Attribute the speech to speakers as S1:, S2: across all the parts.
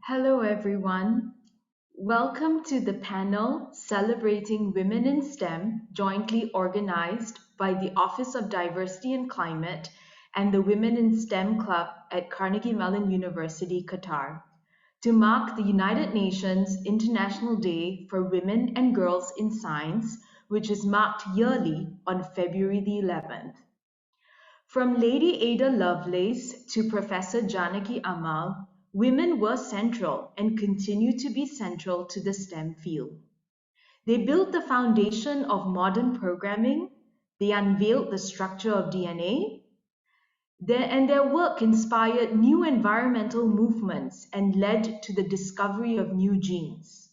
S1: Hello, everyone. Welcome to the panel celebrating Women in STEM, jointly organized by the Office of Diversity and Climate and the Women in STEM Club at Carnegie Mellon University, Qatar, to mark the United Nations International Day for Women and Girls in Science, which is marked yearly on February the 11th. From Lady Ada Lovelace to Professor Janaki Ammal, women were central and continue to be central to the STEM field. They built the foundation of modern programming, they unveiled the structure of DNA, and their work inspired new environmental movements and led to the discovery of new genes.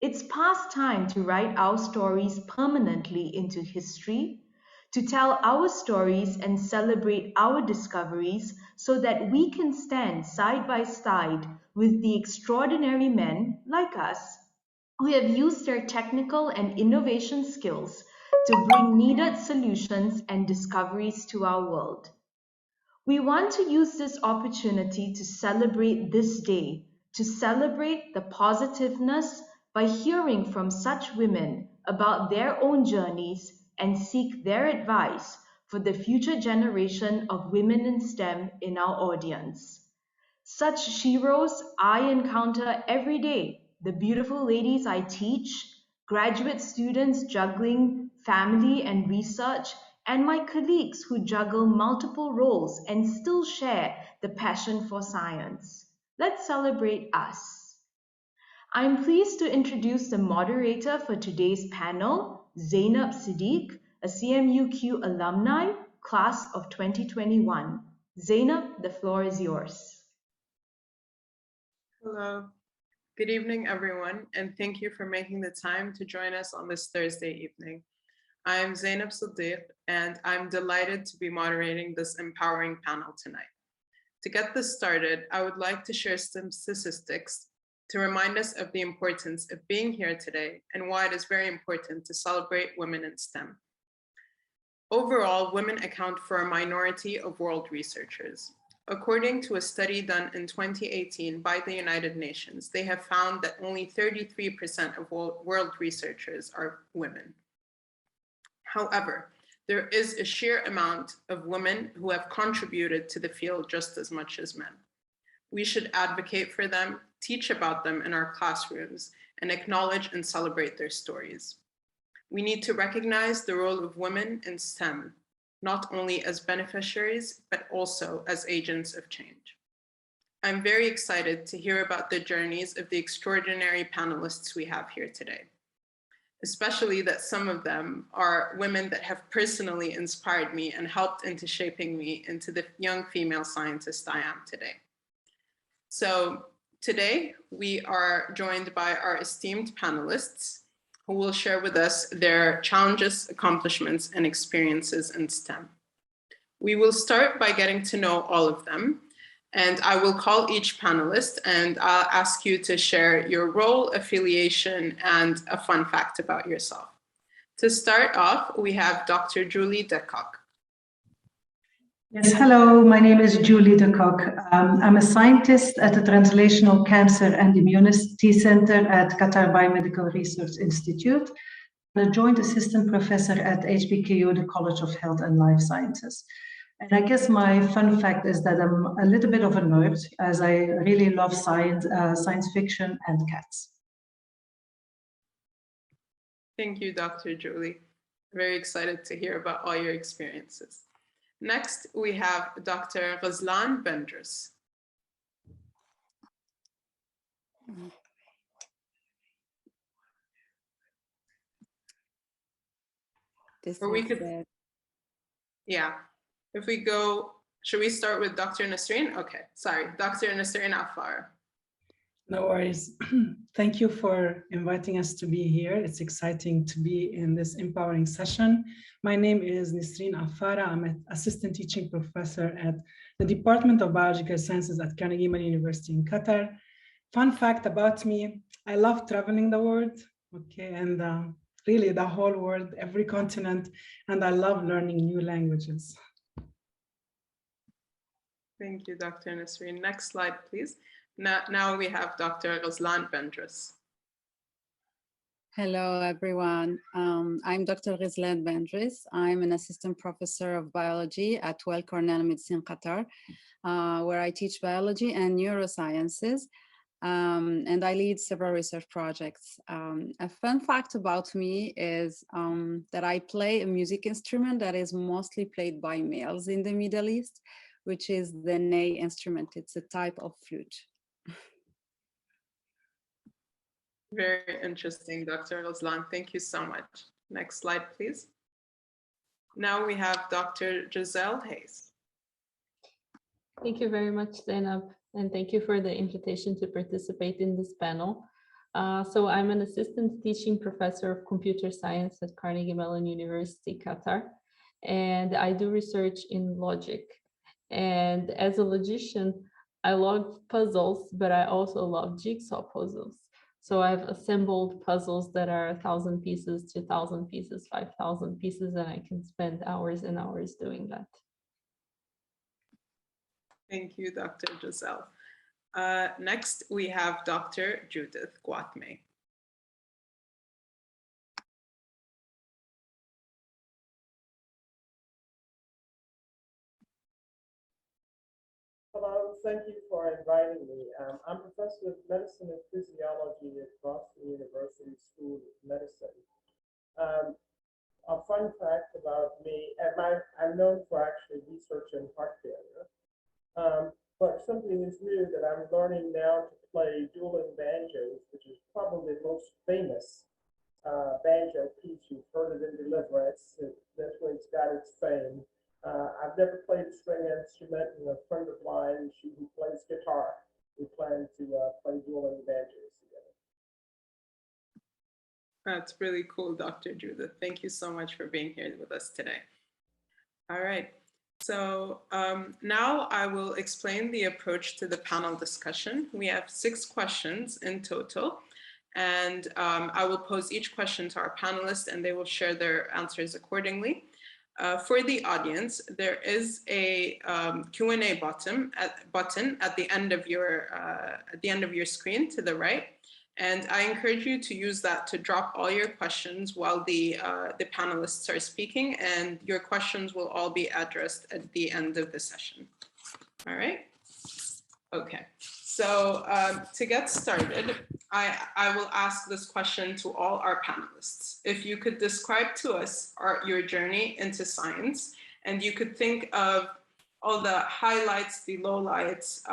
S1: It's past time to write our stories permanently into history, to tell our stories and celebrate our discoveries so that we can stand side by side with the extraordinary men like us who have used their technical and innovation skills to bring needed solutions and discoveries to our world. We want to use this opportunity to celebrate this day, to celebrate the positiveness by hearing from such women about their own journeys and seek their advice for the future generation of women in STEM in our audience. Such sheroes I encounter every day, the beautiful ladies I teach, graduate students juggling family and research, and my colleagues who juggle multiple roles and still share the passion for science. Let's celebrate us. I'm pleased to introduce the moderator for today's panel, Zainab Siddiq, a CMUQ alumni, class of 2021. Zainab, the floor is yours.
S2: Hello. Good evening, everyone, and thank you for making the time to join us on this Thursday evening. I am Zainab Siddiq, and I'm delighted to be moderating this empowering panel tonight. To get this started, I would like to share some statistics to remind us of the importance of being here today and why it is very important to celebrate women in STEM. Overall, women account for a minority of world researchers. According to a study done in 2018 by the United Nations, they have found that only 33% of world researchers are women. However, there is a sheer amount of women who have contributed to the field just as much as men. We should advocate for them, teach about them in our classrooms, and acknowledge and celebrate their stories. We need to recognize the role of women in STEM, not only as beneficiaries, but also as agents of change. I'm very excited to hear about the journeys of the extraordinary panelists we have here today, especially that some of them are women that have personally inspired me and helped into shaping me into the young female scientist I am today. So today we are joined by our esteemed panelists who will share with us their challenges, accomplishments, and experiences in STEM. We will start by getting to know all of them, and I will call each panelist and I'll ask you to share your role, affiliation, and a fun fact about yourself. To start off, we have Dr. Julie de Kock.
S3: Yes, hello, my name is Julie de Kock. I'm a scientist at the Translational Cancer and Immunity Center at Qatar Biomedical Research Institute, and a joint assistant professor at HBKU, the College of Health and Life Sciences. And I guess my fun fact is that I'm a little bit of a nerd, as I really love science fiction and cats.
S2: Thank you, Dr. Julie. Very excited to hear about all your experiences. Next, we have Dr. Rosland Bendrus. If we go, should we start with Dr. Nassrine? Okay, sorry, Dr. Nassrine Affar.
S4: No worries. Thank you for inviting us to be here. It's exciting to be in this empowering session. My name is Nassrine Affara. I'm an assistant teaching professor at the Department of Biological Sciences at Carnegie Mellon University in Qatar. Fun fact about me, I love traveling the world, okay, and really the whole world, every continent, and I love learning new languages.
S2: Thank you, Dr. Nassrine. Next slide, please. Now we have Dr. Rosland Bendris.
S5: Hello, everyone. I'm Dr. Rosland Bendris. I'm an assistant professor of biology at Well Cornell Medicine, Qatar, where I teach biology and neurosciences, and I lead several research projects. A fun fact about me is that I play a music instrument that is mostly played by males in the Middle East, which is the ney instrument. It's a type of flute.
S2: Very interesting, Dr. Rosland. Thank you so much. Next slide, please. Now we have Dr. Giselle Hayes.
S6: Thank you very much, Zainab, and thank you for the invitation to participate in this panel. So I'm an assistant teaching professor of computer science at Carnegie Mellon University, Qatar, and I do research in logic. And as a logician, I love puzzles, but I also love jigsaw puzzles. So I've assembled puzzles that are 1,000 pieces, 2,000 pieces, 5,000 pieces, and I can spend hours and hours doing that.
S2: Thank you, Dr. Giselle. Next, we have Dr. Judith Quamay.
S7: Hello, thank you for inviting me. I'm professor of medicine and physiology at Boston University School of Medicine. A fun fact about me, and I'm known for actually researching heart failure, but something is new that I'm learning now to play dueling banjos, which is probably the most famous banjo piece. You've heard it in Deliverance. That's where it's got its fame. I've never played a string instrument, and a friend of mine, who plays guitar, we plan to play dueling banjos together.
S2: That's really cool, Dr. Judith. Thank you so much for being here with us today. All right, so now I will explain the approach to the panel discussion. We have 6 questions in total, and I will pose each question to our panelists, and they will share their answers accordingly. For the audience, there is a Q&A button at the end of your screen to the right, and I encourage you to use that to drop all your questions while the panelists are speaking, and your questions will all be addressed at the end of the session. All right. Okay. So to get started, I will ask this question to all our panelists. If you could describe to us your journey into science, and you could think of all the highlights, the lowlights,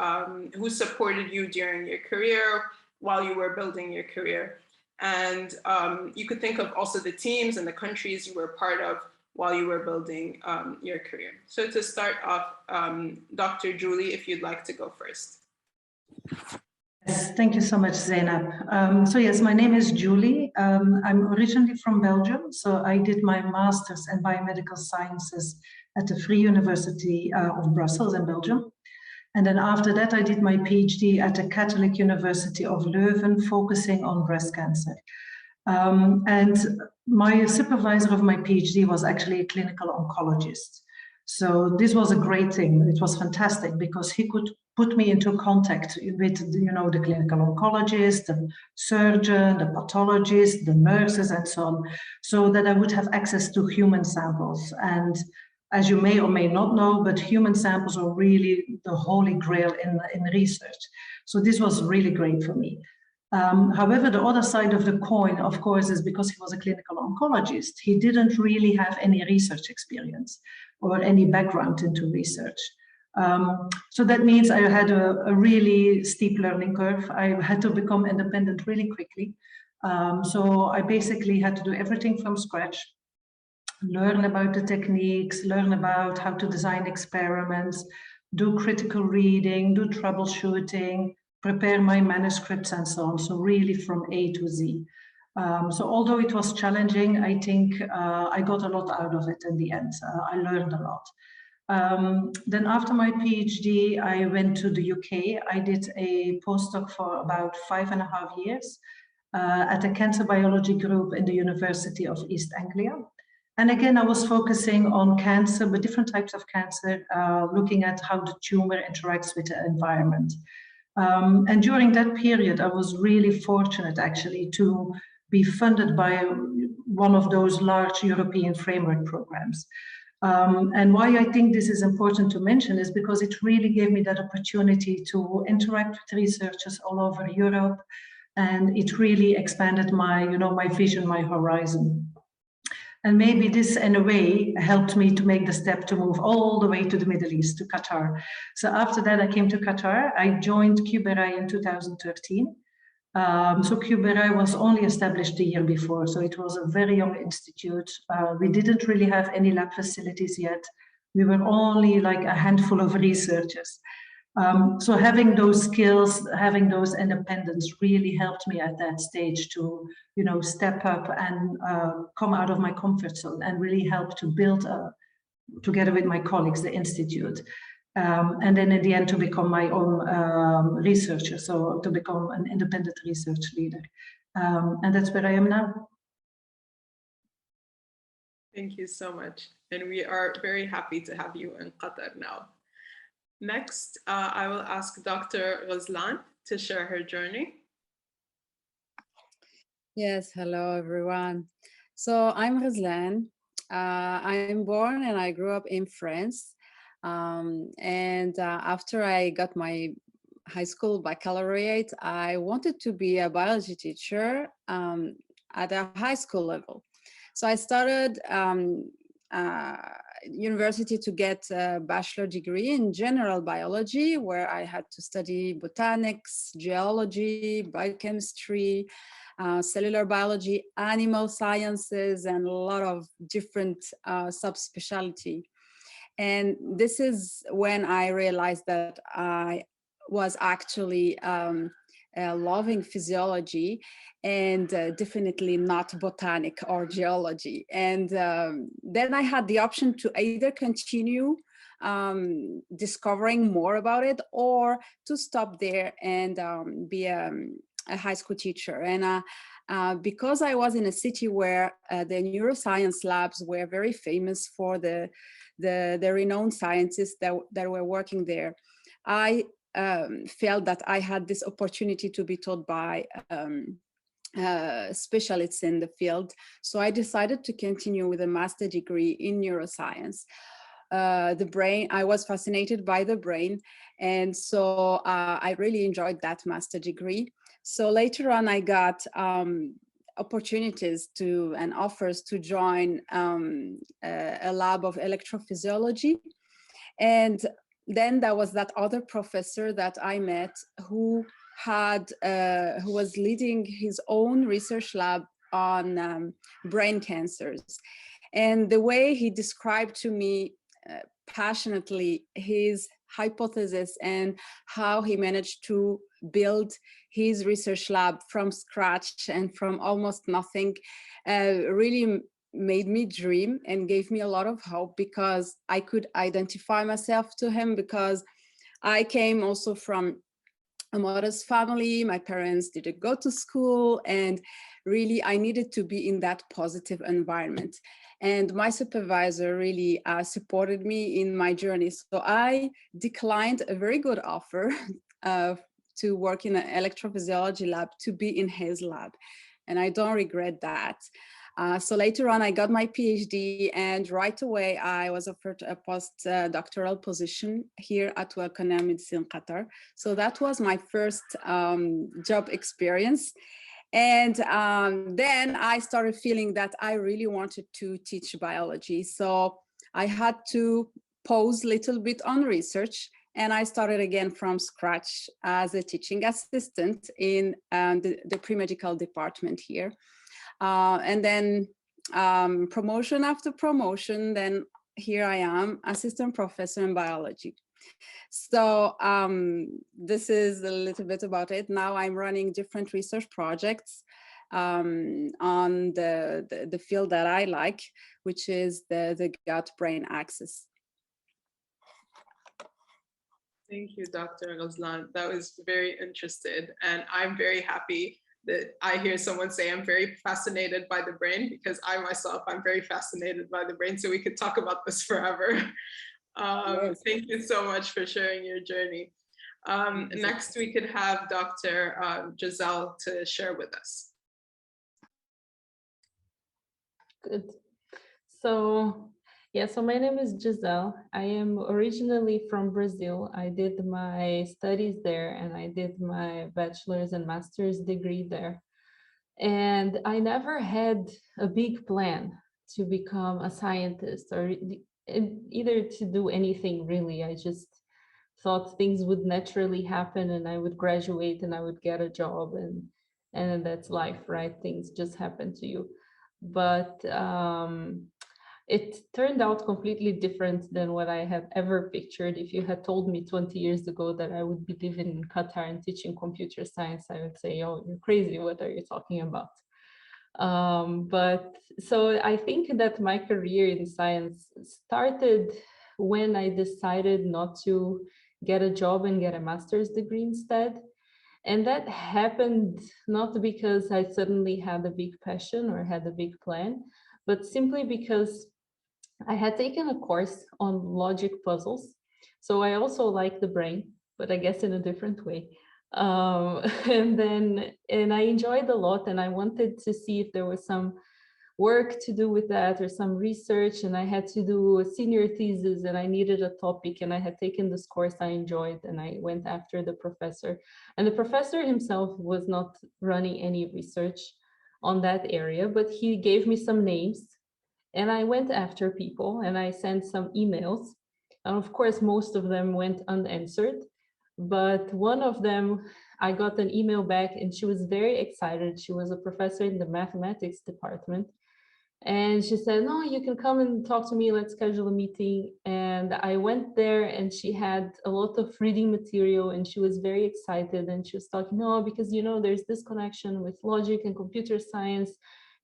S2: who supported you during your career, while you were building your career. And you could think of also the teams and the countries you were part of while you were building your career. So to start off, Dr. Julie, if you'd like to go first.
S3: Yes, thank you so much, Zainab. So yes, my name is Julie. I'm originally from Belgium, so I did my master's in biomedical sciences at the Free University of Brussels in Belgium. And then after that, I did my PhD at the Catholic University of Leuven, focusing on breast cancer. And my supervisor of my PhD was actually a clinical oncologist. So this was a great thing. It was fantastic because he could put me into contact with, the clinical oncologist, the surgeon, the pathologist, the nurses, and so on, so that I would have access to human samples. And as you may or may not know, but human samples are really the holy grail in research. So this was really great for me. However, the other side of the coin, of course, is because he was a clinical oncologist, he didn't really have any research experience or any background into research. So that means I had a really steep learning curve. I had to become independent really quickly. So I basically had to do everything from scratch, learn about the techniques, learn about how to design experiments, do critical reading, do troubleshooting, prepare my manuscripts and so on. So really from A to Z. So although it was challenging, I think I got a lot out of it in the end. I learned a lot. Then after my PhD, I went to the UK. I did a postdoc for about 5.5 years at a cancer biology group in the University of East Anglia. And again, I was focusing on cancer, but different types of cancer, looking at how the tumor interacts with the environment. And during that period, I was really fortunate actually to be funded by one of those large European framework programs. And why I think this is important to mention is because it really gave me that opportunity to interact with researchers all over Europe, and it really expanded my, my vision, my horizon. And maybe this, in a way, helped me to make the step to move all the way to the Middle East, to Qatar. So after that, I came to Qatar. I joined QBRI in 2013. So QBRI was only established the year before, so it was a very young institute. We didn't really have any lab facilities yet. We were only like a handful of researchers. So having those skills, having those independence really helped me at that stage to, step up and come out of my comfort zone and really help to build, together with my colleagues, the institute. And then in the end to become my own researcher, so to become an independent research leader. And that's where I am now.
S2: Thank you so much. And we are very happy to have you in Qatar now. Next, I will ask Dr. Rosland to share her journey.
S5: Yes, hello everyone. So I'm Rosland. I'm born and I grew up in France. After I got my high school baccalaureate, I wanted to be a biology teacher at a high school level. So I started university to get a bachelor degree in general biology, where I had to study botanics, geology, biochemistry, cellular biology, animal sciences, and a lot of different subspecialty. And this is when I realized that I was actually loving physiology and definitely not botanic or geology. And then I had the option to either continue discovering more about it or to stop there and be a high school teacher. And because I was in a city where the neuroscience labs were very famous for the renowned scientists that were working there, I felt that I had this opportunity to be taught by specialists in the field. So I decided to continue with a master's degree in neuroscience. The brain, I was fascinated by the brain. And so I really enjoyed that master's degree. So later on, I got opportunities and offers to join a lab of electrophysiology. And then there was that other professor that I met who was leading his own research lab on brain cancers. And the way he described to me passionately his hypothesis and how he managed to build his research lab from scratch and from almost nothing really made me dream and gave me a lot of hope, because I could identify myself to him, because I came also from a modest family. My parents didn't go to school, and really I needed to be in that positive environment. And my supervisor really supported me in my journey. So I declined a very good offer to work in an electrophysiology lab, to be in his lab. And I don't regret that. So later on, I got my PhD, and right away, I was offered a postdoctoral position here at WiSTEM Medicine Qatar. So that was my first job experience. And then I started feeling that I really wanted to teach biology. So I had to pause a little bit on research, and I started again from scratch as a teaching assistant in the pre-medical department here. And then promotion after promotion, then here I am, assistant professor in biology. So this is a little bit about it. Now I'm running different research projects on the field that I like, which is the gut-brain axis.
S2: Thank you, Dr. Rosland. That was very interested, and I'm very happy that I hear someone say I'm very fascinated by the brain, because I myself, I'm very fascinated by the brain, so we could talk about this forever. Yes. Thank you so much for sharing your journey. Next, we could have Dr. Giselle to share with us.
S6: Good. So, yeah, so my name is Giselle. I am originally from Brazil. I did my studies there and I did my bachelor's and master's degree there. And I never had a big plan to become a scientist or either to do anything really. I just thought things would naturally happen and I would graduate and I would get a job and that's life, right? Things just happen to you. But it turned out completely different than what I had ever pictured. If you had told me 20 years ago that I would be living in Qatar and teaching computer science, I would say, oh, you're crazy. What are you talking about? But so I think that my career in science started when I decided not to get a job and get a master's degree instead. And that happened not because I suddenly had a big passion or had a big plan, but simply because I had taken a course on logic puzzles. So I also like the brain, but I guess in a different way. And I enjoyed a lot and I wanted to see if there was some work to do with that or some research, and I had to do a senior thesis and I needed a topic and I had taken this course I enjoyed and I went after the professor. And the professor himself was not running any research on that area, but he gave me some names and I went after people and I sent some emails. And of course, most of them went unanswered, but one of them, I got an email back and she was very excited. She was a professor in the mathematics department. And she said, no, you can come and talk to me. Let's schedule a meeting. And I went there and she had a lot of reading material and she was very excited. And she was talking, no, because, you know, there's this connection with logic and computer science.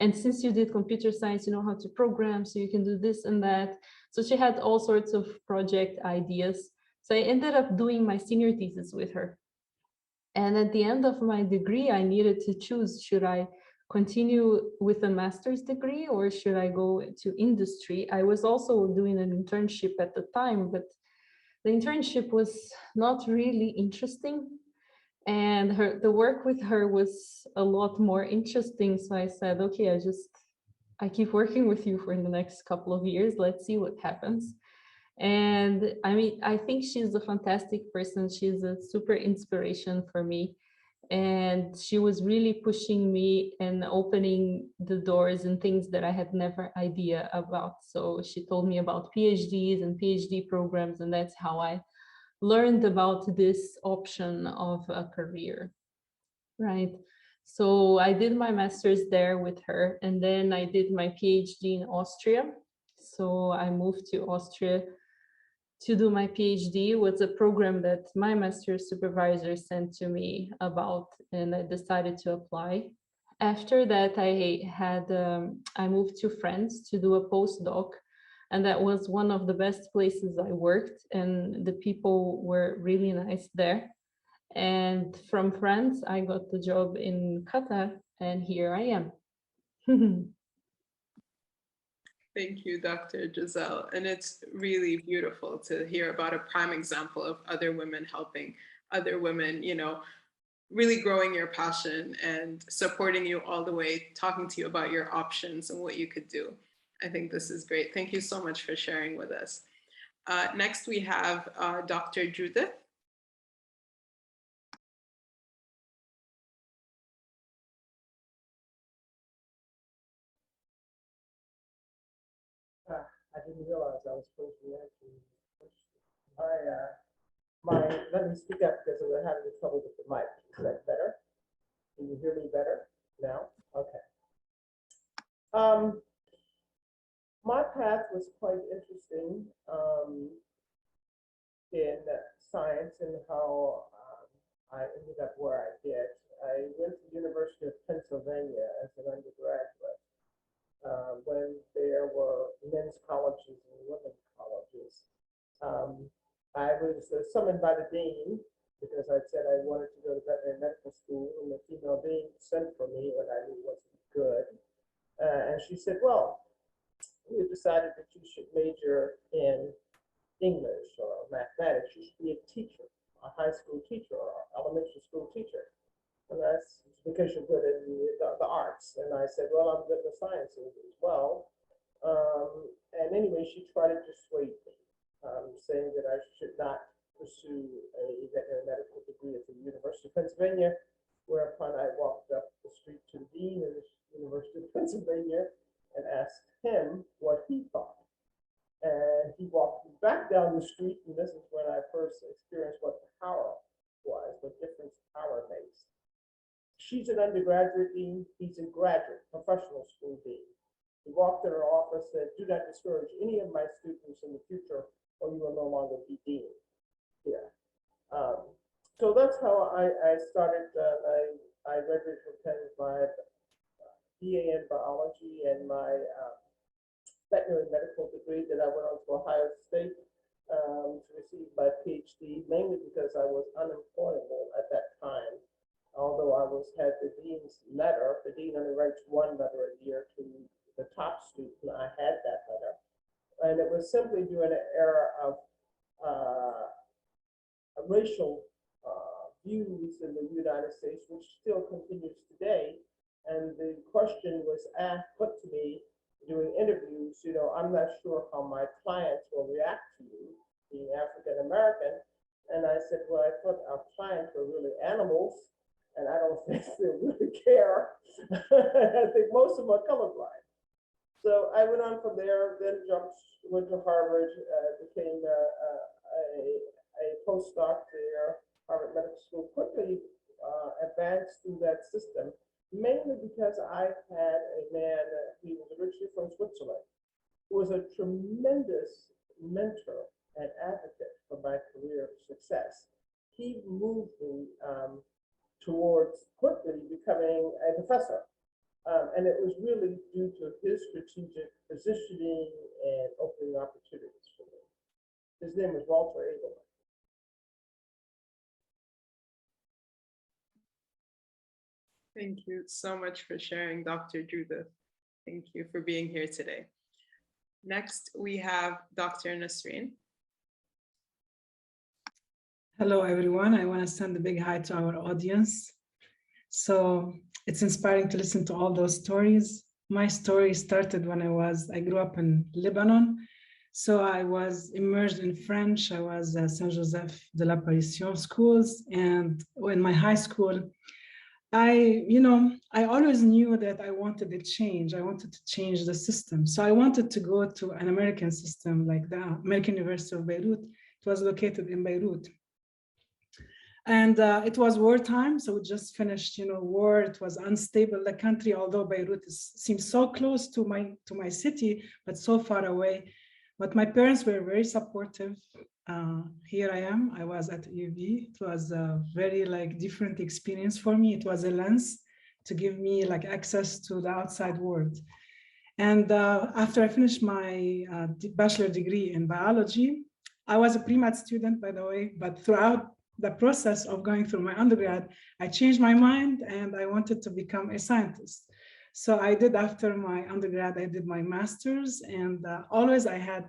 S6: And since you did computer science, you know how to program, so you can do this and that. So she had all sorts of project ideas. So I ended up doing my senior thesis with her. And at the end of my degree, I needed to choose, should I continue with a master's degree or should I go to industry? I was also doing an internship at the time, but the internship was not really interesting. And the work with her was a lot more interesting. So I said, okay, I keep working with you for the next couple of years. Let's see what happens. And I mean, I think she's a fantastic person. She's a super inspiration for me. And she was really pushing me and opening the doors and things that I had never idea about. So she told me about PhDs and PhD programs, and that's how I learned about this option of a career, right? So I did my master's there with her, and then I did my PhD in Austria. So I moved to Austria to do my PhD. Was a program that my master's supervisor sent to me about, and I decided to apply. After that, I moved to France to do a postdoc, and that was one of the best places I worked, and the people were really nice there. And from France, I got the job in Qatar, and here I am.
S2: Thank you, Dr. Giselle. And it's really beautiful to hear about a prime example of other women helping other women, you know, really growing your passion and supporting you all the way, talking to you about your options and what you could do. I think this is great. Thank you so much for sharing with us. Next, we have Dr. Judith.
S7: I didn't realize I was supposed to answer. Let me speak up because we're having trouble with the mic. Is that better? Can you hear me better now? Okay. My path was quite interesting in science and how I ended up where I did. I went to the University of Pennsylvania as an undergraduate when there were men's colleges and women's colleges. I was summoned by the dean because I said I wanted to go to veterinary medical school, and the female dean sent for me when I knew it wasn't good. And she said, well, we have decided that you should major in English or mathematics. You should be a teacher. a high school teacher or elementary school teacher. And that's because you're good in the arts. And I said, well, I'm good in the sciences as well. And anyway, she tried to dissuade me, saying that I should not pursue a veterinary medical degree at the University of Pennsylvania, whereupon I walked up the street to the dean of the University of Pennsylvania and asked him what he thought. And he walked me back down the street, and this is when I first experienced what power was, what difference power makes. She's an undergraduate dean, he's a graduate, professional school dean. He walked in her office and said, do not discourage any of my students in the future, or you will no longer be dean here. So that's how I started. I graduated from Penn with my BA in biology and my veterinary medical degree. That I went on to Ohio State to receive my PhD, mainly because I was unemployable at that time. Although I had the dean's letter, the dean only writes one letter a year to the top student, and I had that letter. And it was simply during an era of racial views in the United States, which still continues today. And the question was put to me during interviews, I'm not sure how my clients will react to you, being African American. And I said, well, I thought our clients were really animals, and I don't think they really care. I think most of them are colorblind. So I went on from there, then went to Harvard, became a postdoc there, Harvard Medical School, quickly advanced through that system, mainly because I had a man, he was originally from Switzerland, who was a tremendous mentor and advocate for my career success. He moved me towards quickly becoming a professor. And it was really due to his strategic positioning and opening opportunities for me. His name was Walter Edelman.
S2: Thank you so much for sharing, Dr. Judith. Thank you for being here today. Next, we have Dr. Nassrine.
S4: Hello, everyone. I want to send a big hi to our audience. So it's inspiring to listen to all those stories. My story started when I grew up in Lebanon. So I was immersed in French. I was at Saint Joseph de l'Apparition schools. And in my high school, I always knew that I wanted a change. I wanted to change the system. So I wanted to go to an American system like the American University of Beirut. It was located in Beirut. And it was wartime, so we just finished, war. It was unstable, the country, although Beirut seems so close to my city, but so far away. But my parents were very supportive. Here I am. I was at UV. It was a very different experience for me. It was a lens to give me access to the outside world. And after I finished my bachelor degree in biology, I was a pre-med student, by the way, but throughout the process of going through my undergrad, I changed my mind and I wanted to become a scientist. So I did, after my undergrad, I did my master's, and always I had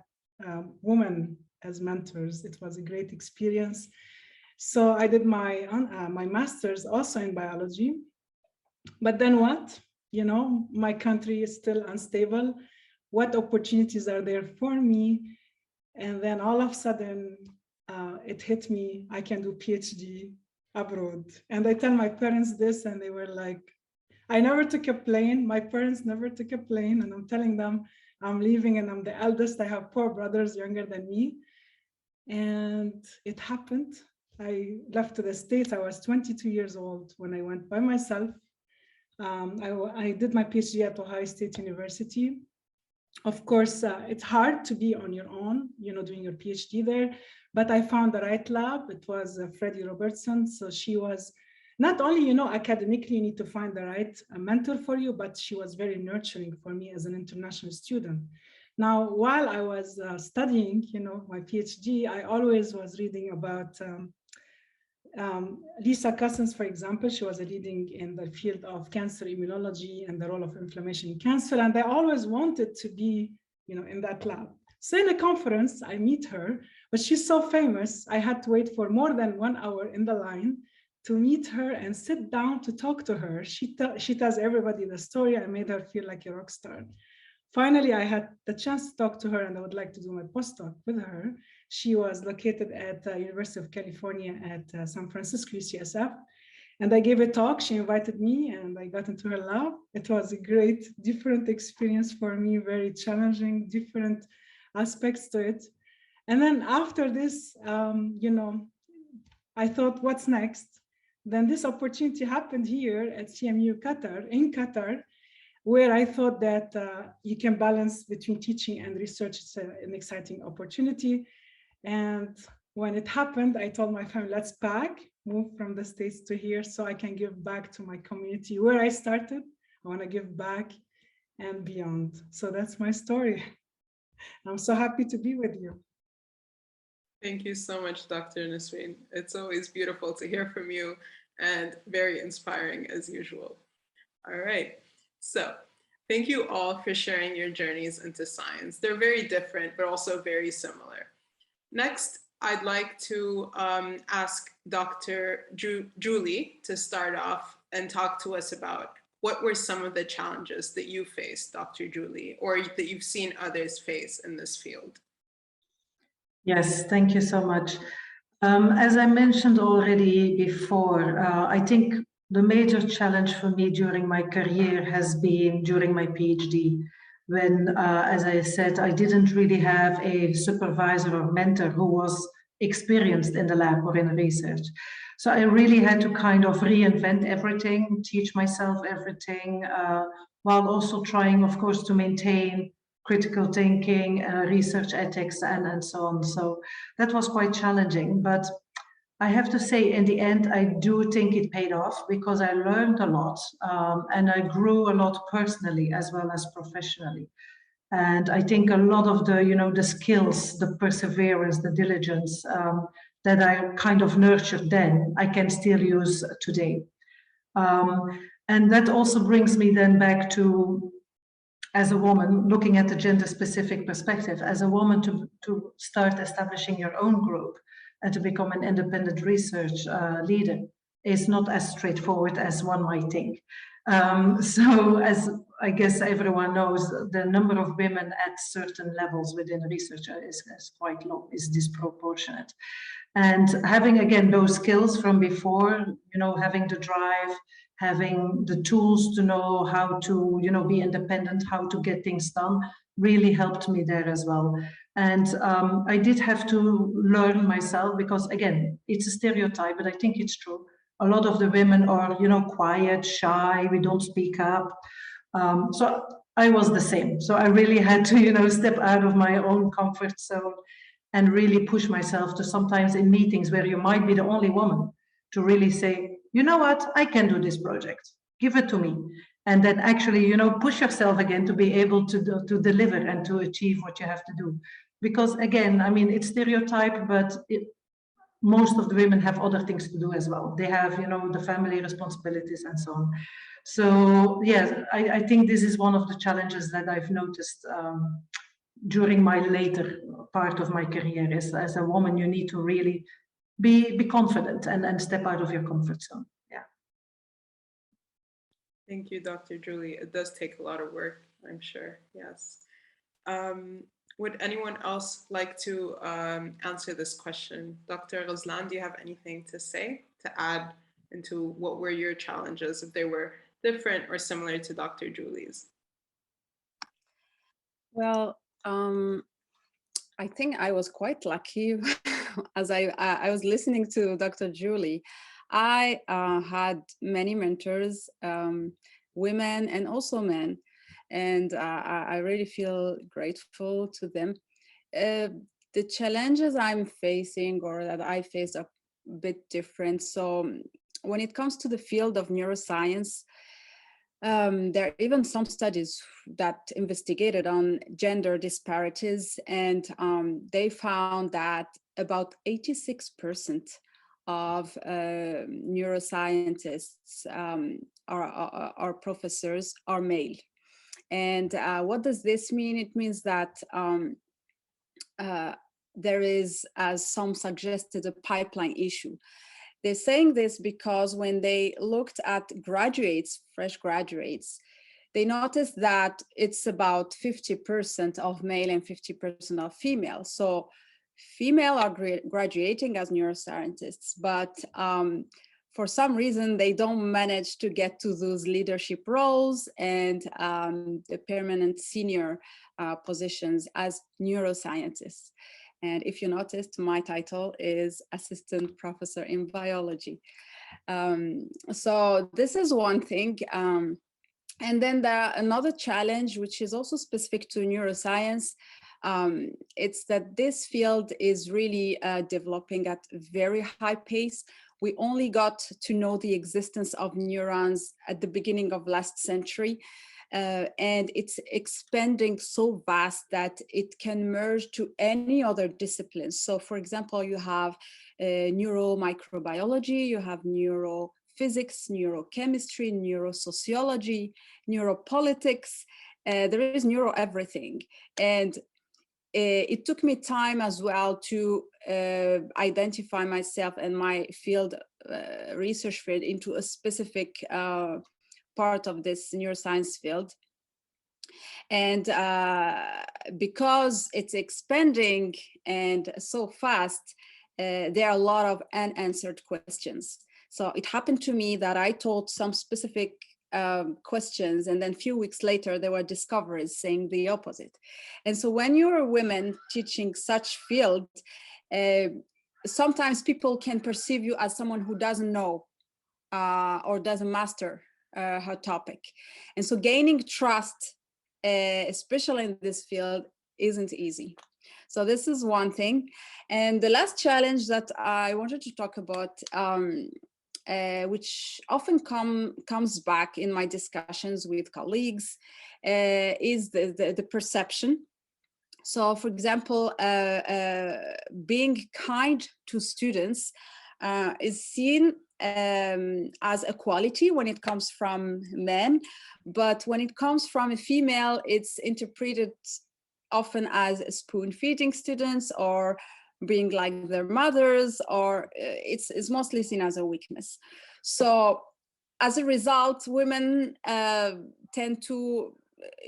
S4: women as mentors. It was a great experience. So I did my master's also in biology. But then what? My country is still unstable. What opportunities are there for me? And then all of a sudden, it hit me, I can do PhD abroad. And I tell my parents this, and they were like, I never took a plane. My parents never took a plane. And I'm telling them I'm leaving, and I'm the eldest. I have 4 brothers younger than me. And it happened. I left to the States. I was 22 years old when I went by myself. I did my PhD at Ohio State University. Of course, it's hard to be on your own, doing your PhD there, but I found the right lab. It was Freddie Robertson. So she was not only, academically, you need to find the right mentor for you, but she was very nurturing for me as an international student. Now, while I was studying, my PhD, I always was reading about Lisa Cousins, for example. She was a leading in the field of cancer immunology and the role of inflammation in cancer. And I always wanted to be, in that lab. So in a conference, I meet her, but she's so famous, I had to wait for more than 1 hour in the line to meet her and sit down to talk to her. She tells everybody the story. I made her feel like a rock star. Finally, I had the chance to talk to her, and I would like to do my postdoc with her. She was located at the University of California at San Francisco, UCSF. And I gave a talk, she invited me, and I got into her lab. It was a great, different experience for me, very challenging, different aspects to it. And then after this, I thought, what's next? Then this opportunity happened here at CMU Qatar, in Qatar, where I thought that you can balance between teaching and research. It's an exciting opportunity. And when it happened, I told my family, let's pack, move from the States to here so I can give back to my community where I started. I want to give back and beyond. So that's my story. I'm so happy to be with you.
S2: Thank you so much, Dr. Nassrine. It's always beautiful to hear from you and very inspiring as usual. All right, so thank you all for sharing your journeys into science. They're very different, but also very similar. Next, I'd like to ask Dr. Julie to start off and talk to us about what were some of the challenges that you faced, Dr. Julie, or that you've seen others face in this field.
S3: Yes, thank you so much. As I mentioned already before, I think the major challenge for me during my career has been during my PhD, when, as I said, I didn't really have a supervisor or mentor who was experienced in the lab or in research. So I really had to kind of reinvent everything, teach myself everything, while also trying, of course, to maintain critical thinking, research ethics, and so on. So that was quite challenging. But I have to say, in the end, I do think it paid off because I learned a lot and I grew a lot personally as well as professionally. And I think a lot of the, the skills, the perseverance, the diligence that I kind of nurtured then, I can still use today. And that also brings me then back to, as a woman, looking at the gender-specific perspective, as a woman to start establishing your own group and to become an independent research leader is not as straightforward as one might think. So as I guess everyone knows, the number of women at certain levels within research is quite low, is disproportionate. And having, again, those skills from before, having the drive, having the tools to know how to, be independent, how to get things done, really helped me there as well. And I did have to learn myself because, again, it's a stereotype, but I think it's true. A lot of the women are, quiet, shy, we don't speak up. So I was the same. So I really had to, step out of my own comfort zone and really push myself to sometimes in meetings where you might be the only woman to really say, you know what, I can do this project, give it to me. And then actually, push yourself again to be able to deliver and to achieve what you have to do. Because again, I mean, it's stereotype, but most of the women have other things to do as well. They have, the family responsibilities and so on. So yes, I think this is one of the challenges that I've noticed during my later part of my career is, as a woman, you need to really be confident and step out of your comfort zone. Yeah.
S2: Thank you, Dr. Julie. It does take a lot of work, I'm sure. Yes. Would anyone else like to answer this question? Dr. Rosland, do you have anything to say, to add into what were your challenges, if they were different or similar to Dr. Julie's?
S5: Well, I think I was quite lucky as I was listening to Dr. Julie. I had many mentors, women and also men, and I really feel grateful to them. The challenges I'm facing or that I faced are a bit different. So when it comes to the field of neuroscience, there are even some studies that investigated on gender disparities, and they found that about 86% of neuroscientists are professors are male. And what does this mean? It means that there is, as some suggested, a pipeline issue. They're saying this because when they looked at graduates, fresh graduates, they noticed that it's about 50% of male and 50% of female. So female are graduating as neuroscientists, but for some reason, they don't manage to get to those leadership roles and the permanent senior positions as neuroscientists. And if you noticed, my title is Assistant Professor in Biology. So this is one thing. And then another challenge, which is also specific to neuroscience, it's that this field is really developing at a very high pace. We only got to know the existence of neurons at the beginning of last century, and it's expanding so vast that it can merge to any other disciplines. So for example, you have neuromicrobiology, you have neurophysics, neurochemistry, neurosociology, neuropolitics, there is neuro everything. And it took me time as well to identify myself and my field, research field, into a specific part of this neuroscience field. And because it's expanding and so fast, there are a lot of unanswered questions. So it happened to me that I taught some specific questions, and then a few weeks later, there were discoveries saying the opposite. And so when you're a woman teaching such field, sometimes people can perceive you as someone who doesn't know or doesn't master her topic. And so gaining trust, especially in this field, isn't easy. So this is one thing. And the last challenge that I wanted to talk about, which often comes back in my discussions with colleagues, is the perception. So for example, being kind to students is seen as a quality when it comes from men, but when it comes from a female, it's interpreted often as spoon feeding students or being like their mothers, or it's mostly seen as a weakness. So as a result, women tend to,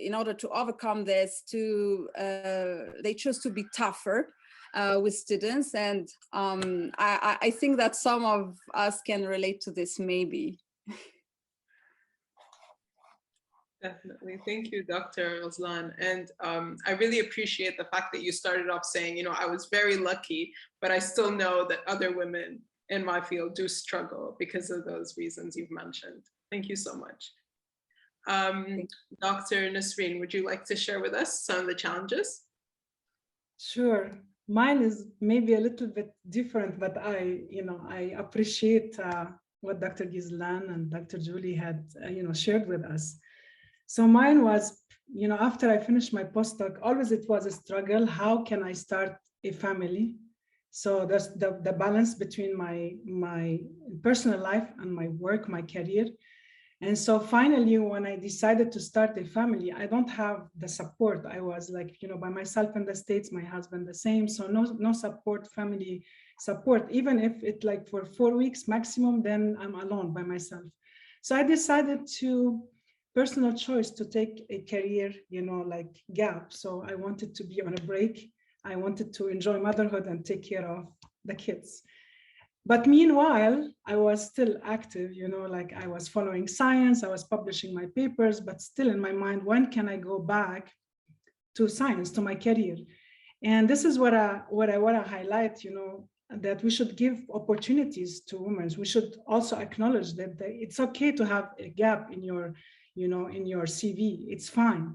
S5: in order to overcome this, they choose to be tougher with students. And I think that some of us can relate to this, maybe.
S2: Definitely. Thank you, Dr. Rosland. And I really appreciate the fact that you started off saying, I was very lucky, but I still know that other women in my field do struggle because of those reasons you've mentioned. Thank you so much. Dr. Nassrine, would you like to share with us some of the challenges?
S4: Sure. Mine is maybe a little bit different, but I appreciate what Dr. Giselle and Dr. Julie had, shared with us. So mine was, after I finished my postdoc, always it was a struggle. How can I start a family? So that's the balance between my personal life and my work, my career. And so finally, when I decided to start a family, I don't have the support. I was like, by myself in the States, my husband the same. So no support, family support. Even if it like for 4 weeks maximum, then I'm alone by myself. So I decided to personal choice to take a career, like gap. So I wanted to be on a break. I wanted to enjoy motherhood and take care of the kids. But meanwhile, I was still active, like I was following science, I was publishing my papers, but still in my mind, when can I go back to science, to my career? And this is what I want to highlight, that we should give opportunities to women. We should also acknowledge that it's okay to have a gap in your in your CV, it's fine.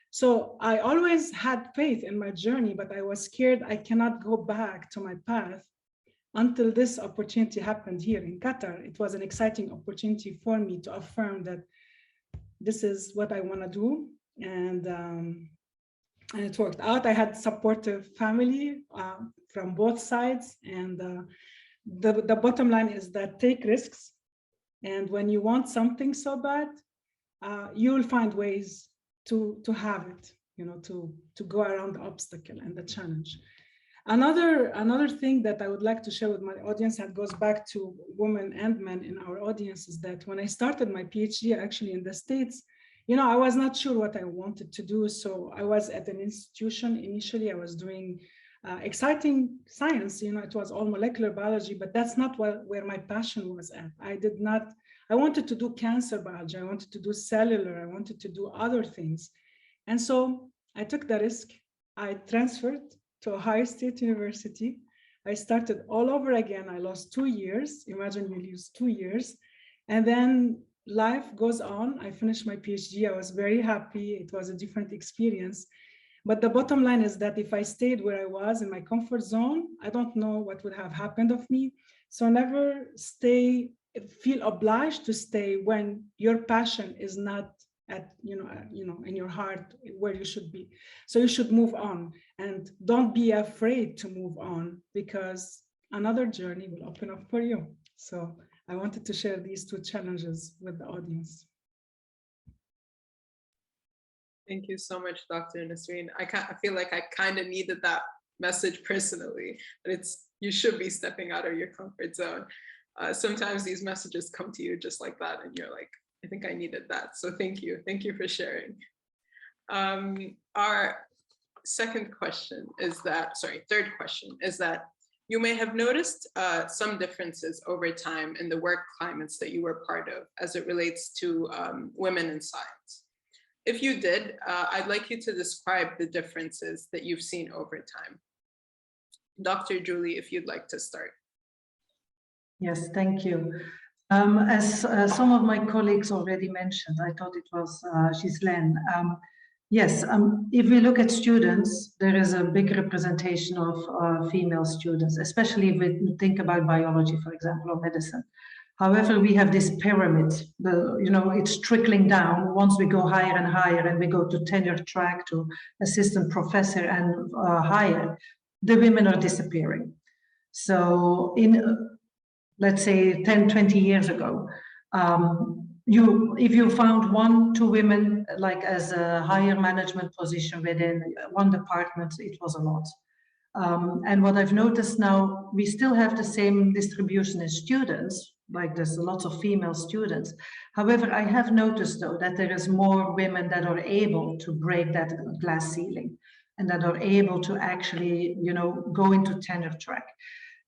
S4: So I always had faith in my journey, but I was scared I cannot go back to my path until this opportunity happened here in Qatar. It was an exciting opportunity for me to affirm that this is what I want to do. And it worked out. I had supportive family from both sides. And the bottom line is that take risks. And when you want something so bad, you will find ways to have it, to go around the obstacle and the challenge. Another thing that I would like to share with my audience that goes back to women and men in our audience is that when I started my PhD actually in the States, I was not sure what I wanted to do. So I was at an institution. Initially, I was doing exciting science. It was all molecular biology, but that's not where my passion was at. I wanted to do cancer biology. I wanted to do cellular. I wanted to do other things. And so I took the risk. I transferred to Ohio State University. I started all over again. I lost 2 years. Imagine you lose 2 years. And then life goes on. I finished my PhD. I was very happy. It was a different experience. But the bottom line is that if I stayed where I was in my comfort zone, I don't know what would have happened of me. So never feel obliged to stay when your passion is not at in your heart where you should be. So you should move on, and don't be afraid to move on, because another journey will open up for you. So I wanted to share these two challenges with the audience.
S2: Thank you so much, Dr. Nassrine. I feel like I kind of needed that message personally, that you should be stepping out of your comfort zone. Sometimes these messages come to you just like that, and you're like, I think I needed that. So thank you. Thank you for sharing. Our third question is that you may have noticed some differences over time in the work climates that you were part of as it relates to women in science. If you did, I'd like you to describe the differences that you've seen over time. Dr. Julie, if you'd like to start.
S3: Yes, thank you. As some of my colleagues already mentioned, I thought it was Giselle. Yes, if we look at students, there is a big representation of female students, especially if we think about biology, for example, or medicine. However, we have this pyramid, it's trickling down. Once we go higher and higher and we go to tenure track, to assistant professor and higher, the women are disappearing. So let's say 10, 20 years ago, if you found 1, 2 women like as a higher management position within one department, it was a lot. And what I've noticed now, we still have the same distribution as students, like there's lots of female students. However, I have noticed though that there is more women that are able to break that glass ceiling and that are able to actually, go into tenure track.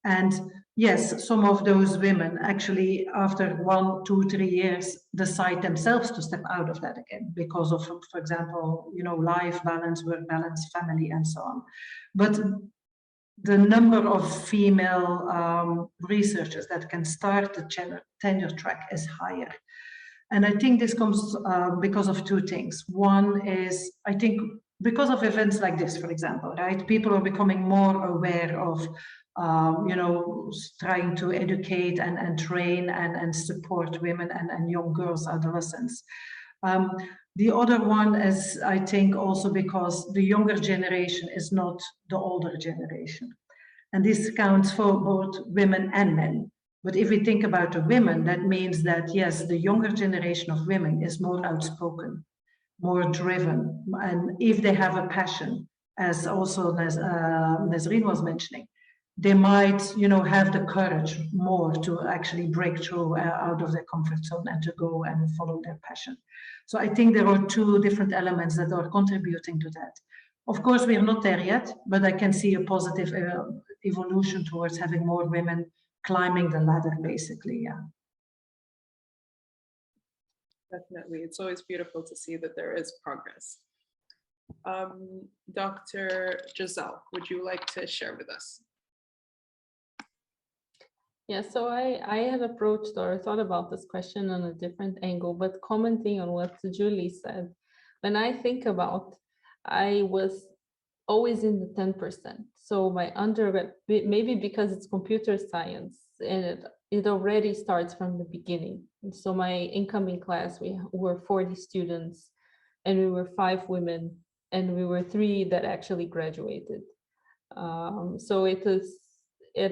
S3: And yes, some of those women actually, after 1, 2, 3 years, decide themselves to step out of that again because of, for example, life balance, work balance, family, and so on. But the number of female researchers that can start the tenure track is higher. And I think this comes because of 2 things. One is, I think, because of events like this, for example, right? People are becoming more aware of trying to educate and train and support women and young girls, adolescents. The other one is, I think, also because the younger generation is not the older generation. And this counts for both women and men. But if we think about the women, that means that, yes, the younger generation of women is more outspoken, more driven. And if they have a passion, as also Nassrine was mentioning, they might, have the courage more to actually break through out of their comfort zone and to go and follow their passion. So I think there are 2 different elements that are contributing to that. Of course, we are not there yet, but I can see a positive evolution towards having more women climbing the ladder, basically, yeah.
S2: Definitely, it's always beautiful to see that there is progress. Dr. Giselle, would you like to share with us?
S6: Yeah, so I have approached or thought about this question on a different angle, but commenting on what Julie said, when I think about, I was always in the 10%. So my undergrad, maybe because it's computer science and it already starts from the beginning. So my incoming class, we were 40 students and we were 5 women and we were 3 that actually graduated. So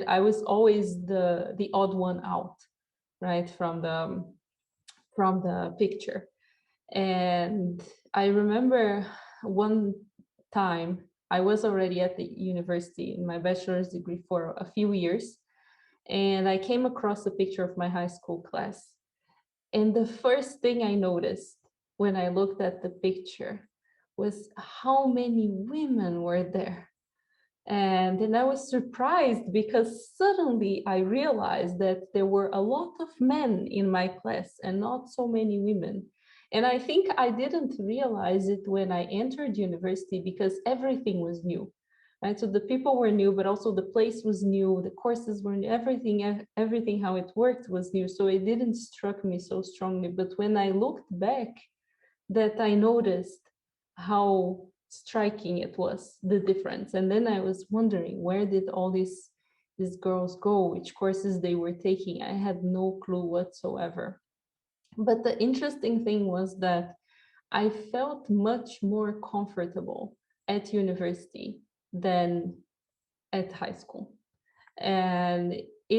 S6: I was always the odd one out, right, from the picture. And I remember one time I was already at the university in my bachelor's degree for a few years, and I came across a picture of my high school class. And the first thing I noticed when I looked at the picture was how many women were there. And then I was surprised because suddenly I realized that there were a lot of men in my class and not so many women. And I think I didn't realize it when I entered university because everything was new. Right? So the people were new, but also the place was new, the courses were new, everything how it worked was new. So it didn't struck me so strongly. But when I looked back, that I noticed how striking it was, the difference. And then I was wondering, where did all these girls go, which courses they were taking? I had no clue whatsoever. But the interesting thing was that I felt much more comfortable at university than at high school. And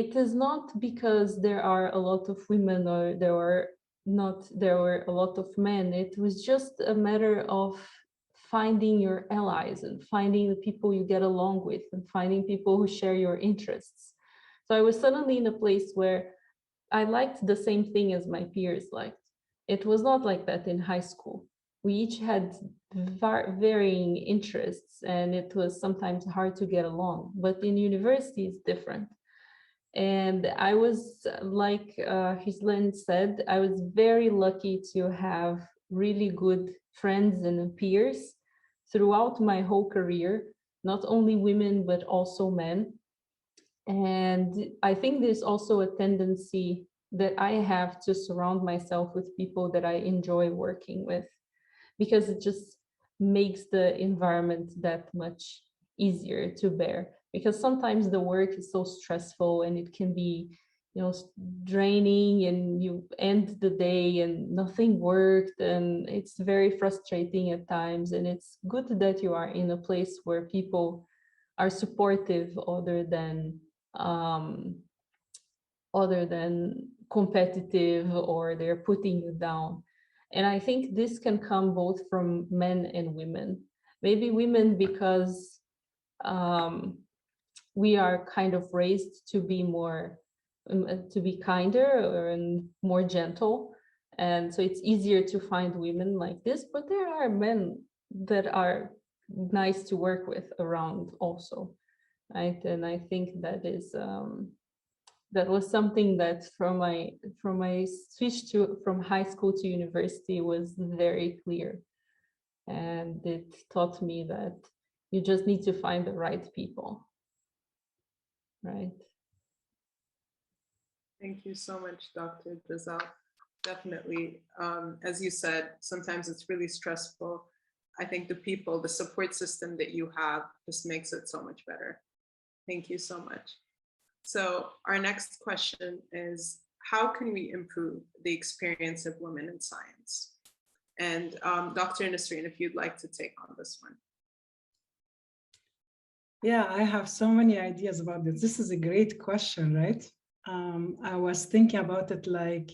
S6: it is not because there are a lot of women or there were a lot of men. It was just a matter of finding your allies and finding the people you get along with and finding people who share your interests. So I was suddenly in a place where I liked the same thing as my peers liked. It was not like that in high school. We each had varying interests and it was sometimes hard to get along, but in university it's different. And I was, like Rosland said, I was very lucky to have really good friends and peers throughout my whole career, not only women, but also men. And I think there's also a tendency that I have to surround myself with people that I enjoy working with, because it just makes the environment that much easier to bear. Because sometimes the work is so stressful and it can be, draining, and you end the day and nothing worked, and it's very frustrating at times. And it's good that you are in a place where people are supportive other than competitive, or they're putting you down. And I think this can come both from men and women. Maybe women because we are kind of raised to be kinder and more gentle. And so it's easier to find women like this, but there are men that are nice to work with around also, right? And I think that was something that from my switch from high school to university was very clear. And it taught me that you just need to find the right people, right?
S2: Thank you so much, Dr. Giselle. Definitely, as you said, sometimes it's really stressful. I think the support system that you have just makes it so much better. Thank you so much. So our next question is, how can we improve the experience of women in science? And Dr. Nassrine, if you'd like to take on this one.
S4: Yeah, I have so many ideas about this. This is a great question, right? I was thinking about it like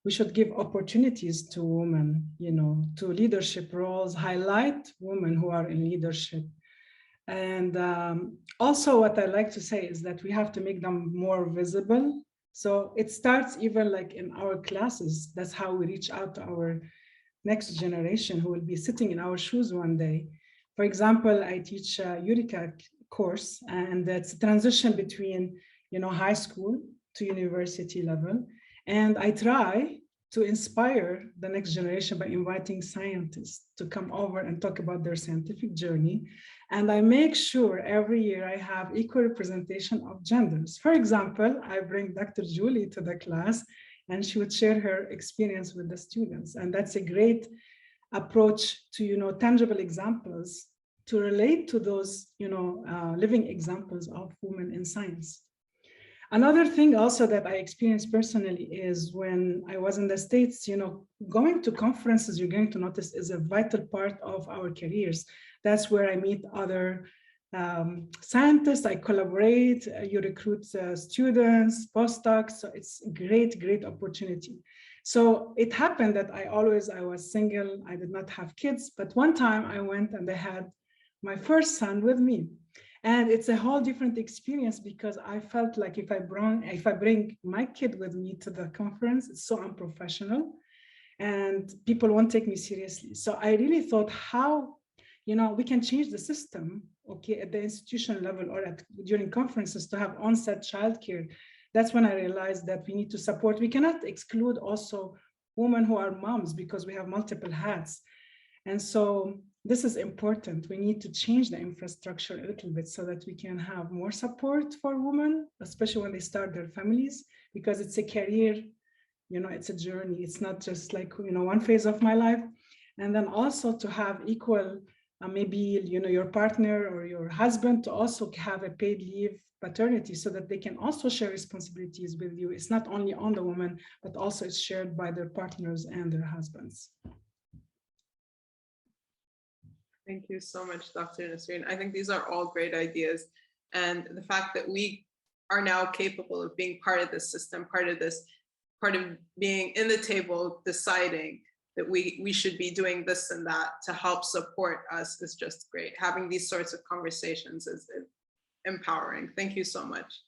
S4: we should give opportunities to women, to leadership roles, highlight women who are in leadership. And also what I like to say is that we have to make them more visible. So it starts even like in our classes. That's how we reach out to our next generation who will be sitting in our shoes one day. For example, I teach a Eureka course, and that's a transition between, high school to university level. And I try to inspire the next generation by inviting scientists to come over and talk about their scientific journey. And I make sure every year I have equal representation of genders. For example, I bring Dr. Julie to the class, and she would share her experience with the students. And that's a great approach to, tangible examples to relate to those, living examples of women in science. Another thing also that I experienced personally is when I was in the States, going to conferences, you're going to notice, is a vital part of our careers. That's where I meet other scientists, I collaborate, you recruit students, postdocs. So it's a great, great opportunity. So it happened that I was single, I did not have kids, but one time I went and they had my first son with me. And it's a whole different experience because I felt like if I bring my kid with me to the conference, it's so unprofessional and people won't take me seriously. So I really thought how, we can change the system, okay, at the institution level or during conferences to have on-set childcare. That's when I realized that we need to support. We cannot exclude also women who are moms because we have multiple hats. And so this is important. We need to change the infrastructure a little bit so that we can have more support for women, especially when they start their families, because it's a career, it's a journey. It's not just like, one phase of my life. And then also to have equal, maybe, your partner or your husband to also have a paid leave paternity so that they can also share responsibilities with you. It's not only on the woman, but also it's shared by their partners and their husbands.
S2: Thank you so much, Dr. Nassrine. I think these are all great ideas. And the fact that we are now capable of being part of this system, part of being in the table, deciding that we should be doing this and that to help support us is just great. Having these sorts of conversations is empowering. Thank you so much.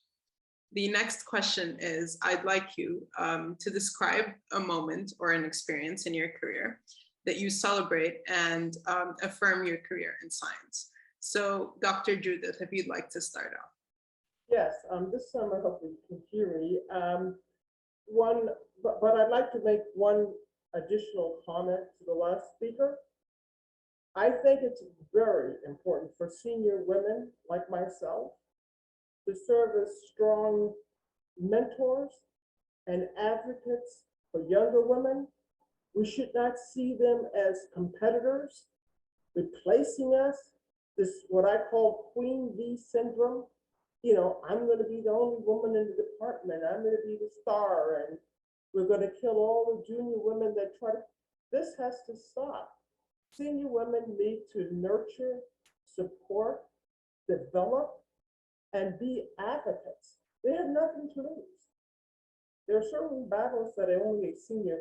S2: The next question is, I'd like you to describe a moment or an experience in your career that you celebrate and affirm your career in science. So Dr. Judith, if you'd like to start off.
S7: Yes, this summer, hopefully you can hear me. But I'd like to make one additional comment to the last speaker. I think it's very important for senior women like myself to serve as strong mentors and advocates for younger women. We should not see them as competitors, replacing us, this what I call Queen Bee syndrome. I'm going to be the only woman in the department. I'm going to be the star, and we're going to kill all the junior women that try to. This has to stop. Senior women need to nurture, support, develop, and be advocates. They have nothing to lose. There are certain battles that only a senior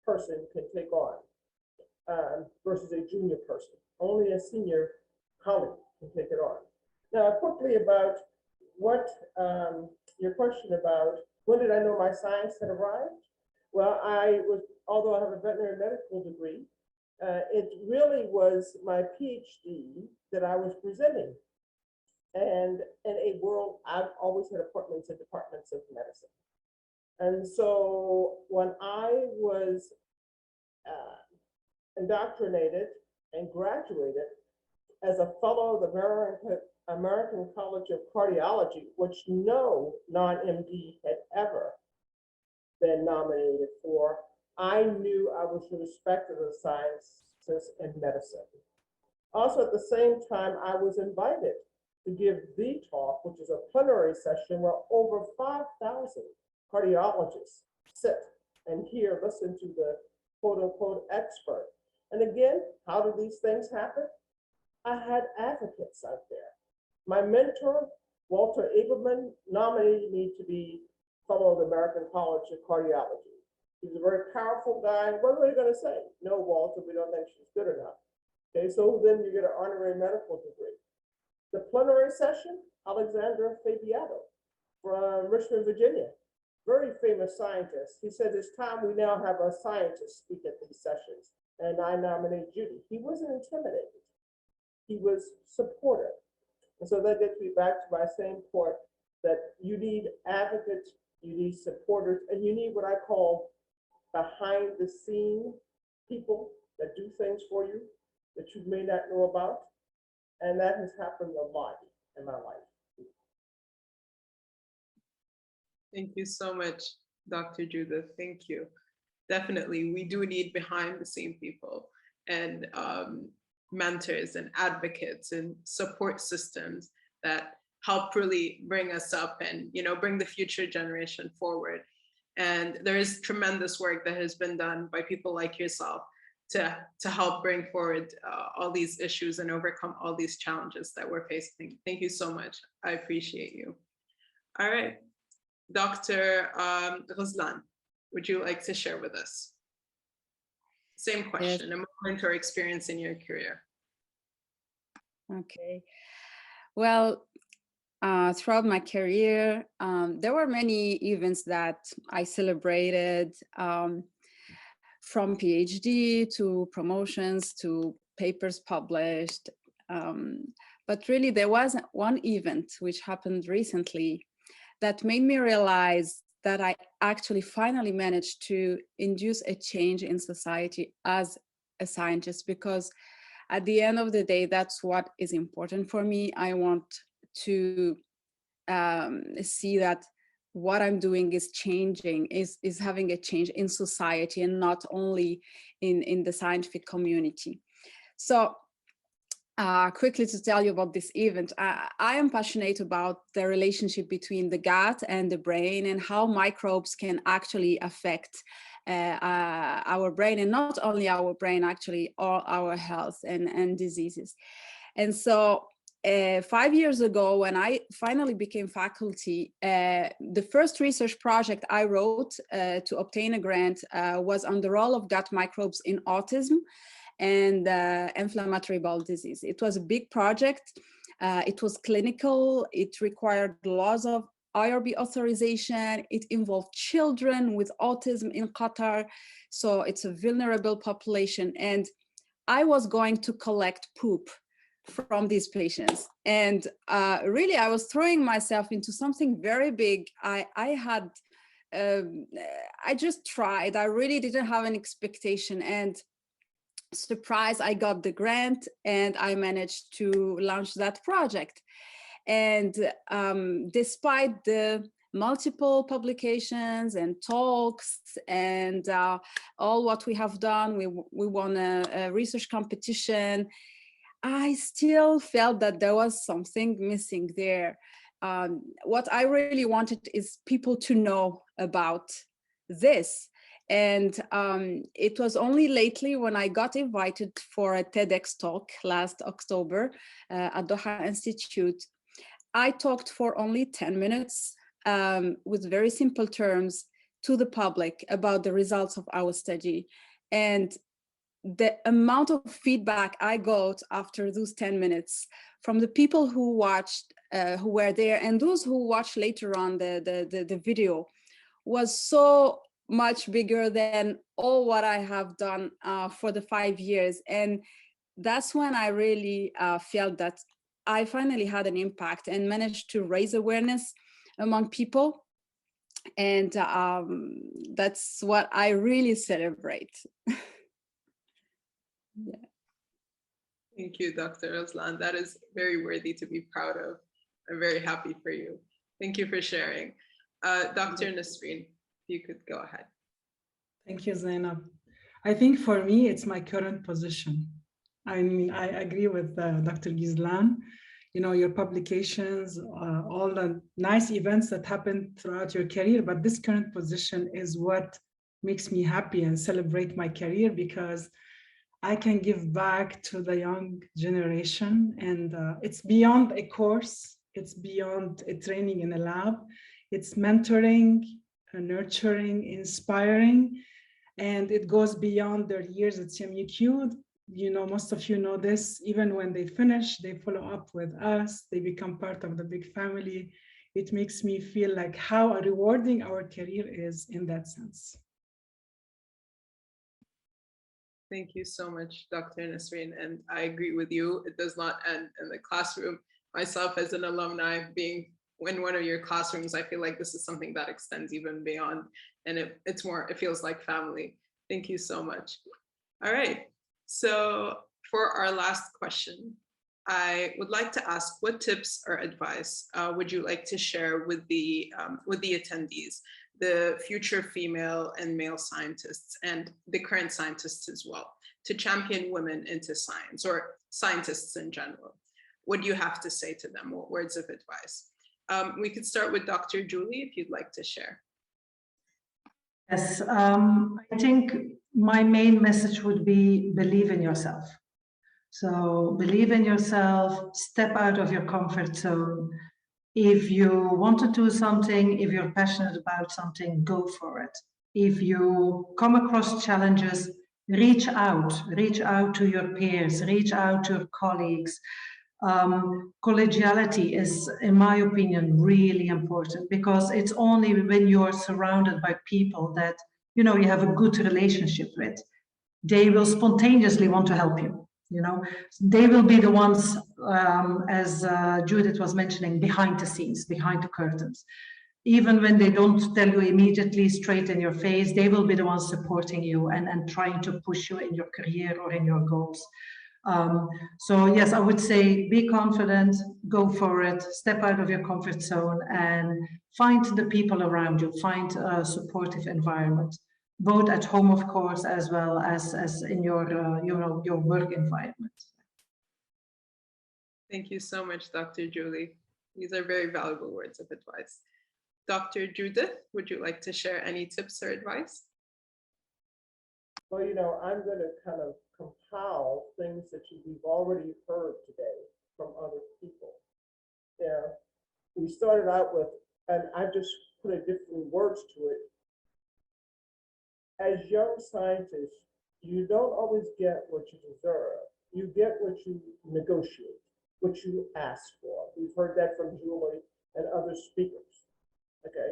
S7: person can take on versus a junior person. Only a senior colleague can take it on. Now, quickly about what your question about when did I know my science had arrived? Well, although I have a veterinary medical degree, it really was my PhD that I was presenting. And in a world, I've always had appointments in departments of medicine. And so when I was indoctrinated and graduated as a fellow of the American College of Cardiology, which no non-MD had ever been nominated for, I knew I was respected as sciences and medicine. Also, at the same time, I was invited to give the talk, which is a plenary session where over 5,000 cardiologists sit and listen to the quote unquote expert. And again, how do these things happen? I had advocates out there. My mentor, Walter Abelman, nominated me to be fellow of the American College of Cardiology. He's a very powerful guy. What are they going to say? No, Walter, we don't think she's good enough. Okay, so then you get an honorary medical degree. The plenary session, Alexandra Fabiato from Richmond, Virginia, very famous scientist. He said, it's time we now have a scientist speak at these sessions. And I nominate Judy. He wasn't intimidated. He was supportive. And so that gets me back to my same point that you need advocates, you need supporters, and you need what I call behind the scene people that do things for you that you may not know about. And that has happened a lot in my life.
S2: Thank you so much, Dr. Judith. Thank you. Definitely, we do need behind the scene people and mentors and advocates and support systems that help really bring us up and bring the future generation forward. And there is tremendous work that has been done by people like yourself to help bring forward all these issues and overcome all these challenges that we're facing. Thank you so much. I appreciate you. All right, Dr. Rosland, would you like to share with us? Same question, yes. A moment or experience in your career.
S5: Okay. Well, throughout my career, there were many events that I celebrated, from PhD to promotions to papers published. But really, there was one event which happened recently that made me realize that I actually finally managed to induce a change in society as a scientist, because at the end of the day, that's what is important for me. I want to see that what I'm doing is changing, is having a change in society and not only in the scientific community. So quickly to tell you about this event, I am passionate about the relationship between the gut and the brain and how microbes can actually affect our brain, and not only our brain, actually all our health and diseases. And so 5 years ago, when I finally became faculty, the first research project I wrote to obtain a grant was on the role of gut microbes in autism and inflammatory bowel disease. It was a big project. It was clinical. It required laws of IRB authorization. It involved children with autism in Qatar. So it's a vulnerable population. And I was going to collect poop from these patients. And really, I was throwing myself into something very big. I just tried. I really didn't have an expectation. And surprise, I got the grant and I managed to launch that project. And despite the multiple publications and talks and all what we have done, we won a research competition, I still felt that there was something missing there. What I really wanted is people to know about this. And it was only lately when I got invited for a TEDx talk last October at Doha Institute. I talked for only 10 minutes with very simple terms to the public about the results of our study. And the amount of feedback I got after those 10 minutes from the people who watched, who were there, and those who watched later on the video was so much bigger than all what I have done for the 5 years. And that's when I really felt that I finally had an impact and managed to raise awareness among people. And that's what I really celebrate. Yeah.
S2: Thank you, Dr. Rosland. That is very worthy to be proud of. I'm very happy for you. Thank you for sharing. Dr. Nassrine, if you could go ahead.
S4: Thank you, Zainab. I think for me, it's my current position. I mean, I agree with Dr. Giselle. You know, your publications, all the nice events that happened throughout your career, but this current position is what makes me happy and celebrate my career, because I can give back to the young generation. And it's beyond a course, it's beyond a training in a lab, it's mentoring, nurturing, inspiring, and it goes beyond their years at CMUQ. You know, most of you know this, even when they finish, they follow up with us, they become part of the big family. It makes me feel like how rewarding our career is in that sense.
S2: Thank you so much, Dr. Nassrine. And I agree with you. It does not end in the classroom. Myself as an alumni, being in one of your classrooms, I feel like this is something that extends even beyond, and it's more, it feels like family. Thank you so much. All right. So for our last question, I would like to ask, what tips or advice would you like to share with the attendees, the future female and male scientists and the current scientists as well, to champion women into science, or scientists in general? What do you have to say to them? What words of advice? We could start with Dr. Julie, if you'd like to share.
S3: Yes, I think my main message would be believe in yourself. So believe in yourself, step out of your comfort zone. If you want to do something, if you're passionate about something, go for it. If you come across challenges, reach out to your peers, reach out to your colleagues. Collegiality is, in my opinion, really important, because it's only when you're surrounded by people that you have a good relationship with, they will spontaneously want to help you. They will be the ones, as Judith was mentioning, behind the scenes, behind the curtains. Even when they don't tell you immediately straight in your face, they will be the ones supporting you and trying to push you in your career or in your goals. So yes, I would say be confident, go for it, step out of your comfort zone, and find the people around you, find a supportive environment, both at home, of course, as well as in your your work environment.
S2: Thank you so much, Dr. Julie. These are very valuable words of advice. Dr. Judith, would you like to share any tips or advice?
S7: Well, I'm going to kind of compile things that you've already heard today from other people. Yeah, we started out with, and I just put a different words to it. As young scientists, you don't always get what you deserve. You get what you negotiate, what you ask for. We've heard that from Julie and other speakers. Okay,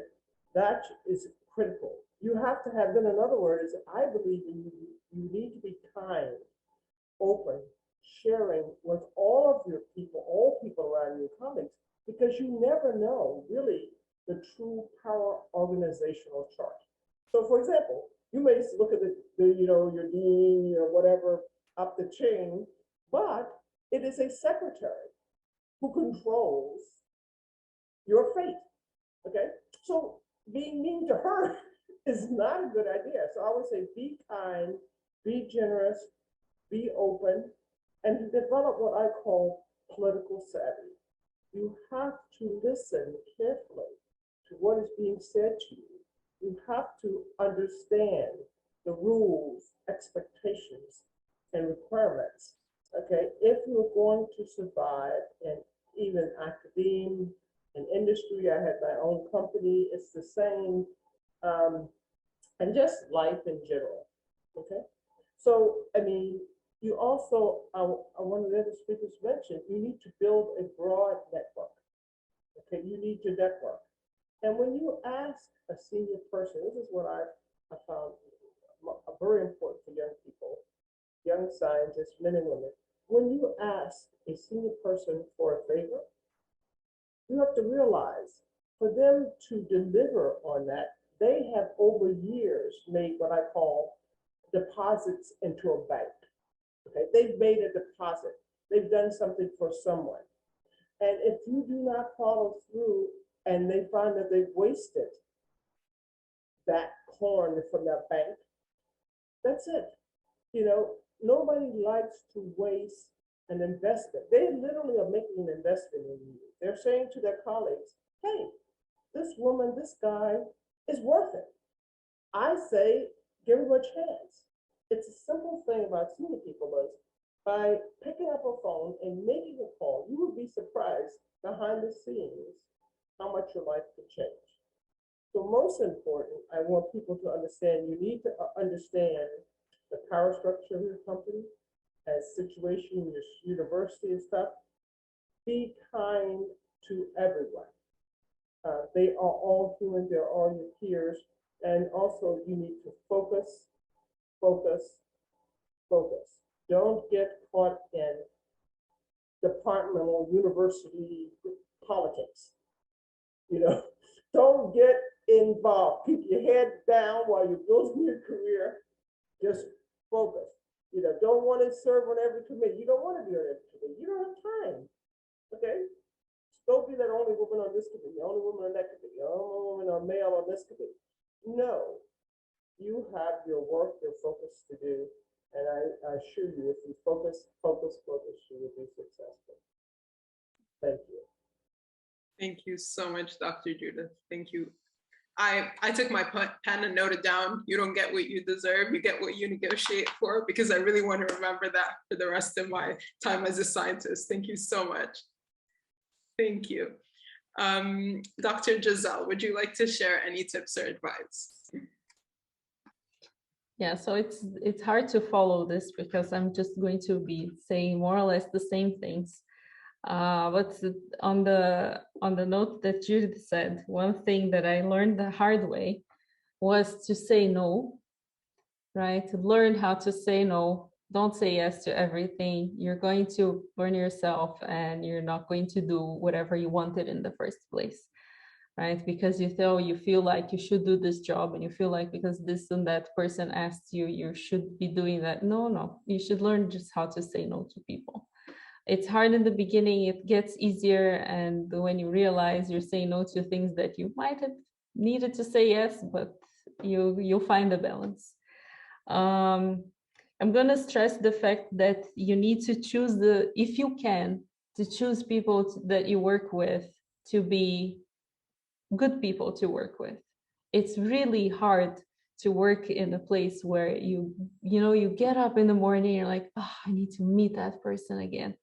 S7: that is critical. You have to have, then in other words, I believe you need to be kind, open, sharing with all of your people, all people around your colleagues, because you never know really the true power organizational chart. So for example, you may look at your dean, whatever up the chain, but it is a secretary who controls your fate. Okay, so being mean to her is not a good idea. So I would say be kind, be generous, be open, and develop what I call political savvy. You have to listen carefully to what is being said to you. You have to understand the rules, expectations, and requirements. Okay, if you're going to survive in even academia, in industry, I had my own company, it's the same, and just life in general. Okay, so I mean, you also, one of the other speakers mentioned, you need to build a broad network. Okay, you need to network. And when you ask a senior person, this is what I found very important for young people, young scientists, men and women. When you ask a senior person for a favor, you have to realize for them to deliver on that, they have over years made what I call deposits into a bank. Okay, they've made a deposit. They've done something for someone. And if you do not follow through and they find that they've wasted that corn from that bank, that's it. Nobody likes to waste an investment. They literally are making an investment in you. They're saying to their colleagues, hey, this woman, this guy is worth it. I say, give him a chance. It's a simple thing about senior people is by picking up a phone and making a call, you would be surprised behind the scenes how much your life could change. So most important, I want people to understand, you need to understand the power structure of your company, as situation in your university and stuff. Be kind to everyone. They are all human, they're all your peers. And also you need to focus, focus, focus. Don't get caught in departmental university politics. Don't get involved. Keep your head down while you're building your career. Just focus. Don't want to serve on every committee. You don't want to be on every committee. You don't have time. Okay? Don't be that only woman on this committee, the only woman on that committee, the only woman or male on this committee. No. You have your work, your focus to do. And I assure you, if you focus, focus, focus, you will be successful. Thank you.
S2: Thank you so much, Dr. Judith. Thank you. I took my pen and noted down, you don't get what you deserve, you get what you negotiate for, because I really want to remember that for the rest of my time as a scientist. Thank you so much. Thank you. Dr. Giselle, would you like to share any tips or advice?
S6: Yeah, so it's hard to follow this because I'm just going to be saying more or less the same things. But on the note that Judith said, one thing that I learned the hard way was to say no, right? To learn how to say no. Don't say yes to everything. You're going to burn yourself and you're not going to do whatever you wanted in the first place, right? Because you feel like you should do this job and you feel like because this and that person asked you, you should be doing that. No, you should learn just how to say no to people. It's hard in the beginning, it gets easier. And when you realize you're saying no to things that you might have needed to say yes, but you'll find a balance. I'm going to stress the fact that you need to choose if you can, to choose people that you work with to be good people to work with. It's really hard to work in a place where you get up in the morning, you're like, oh, I need to meet that person again.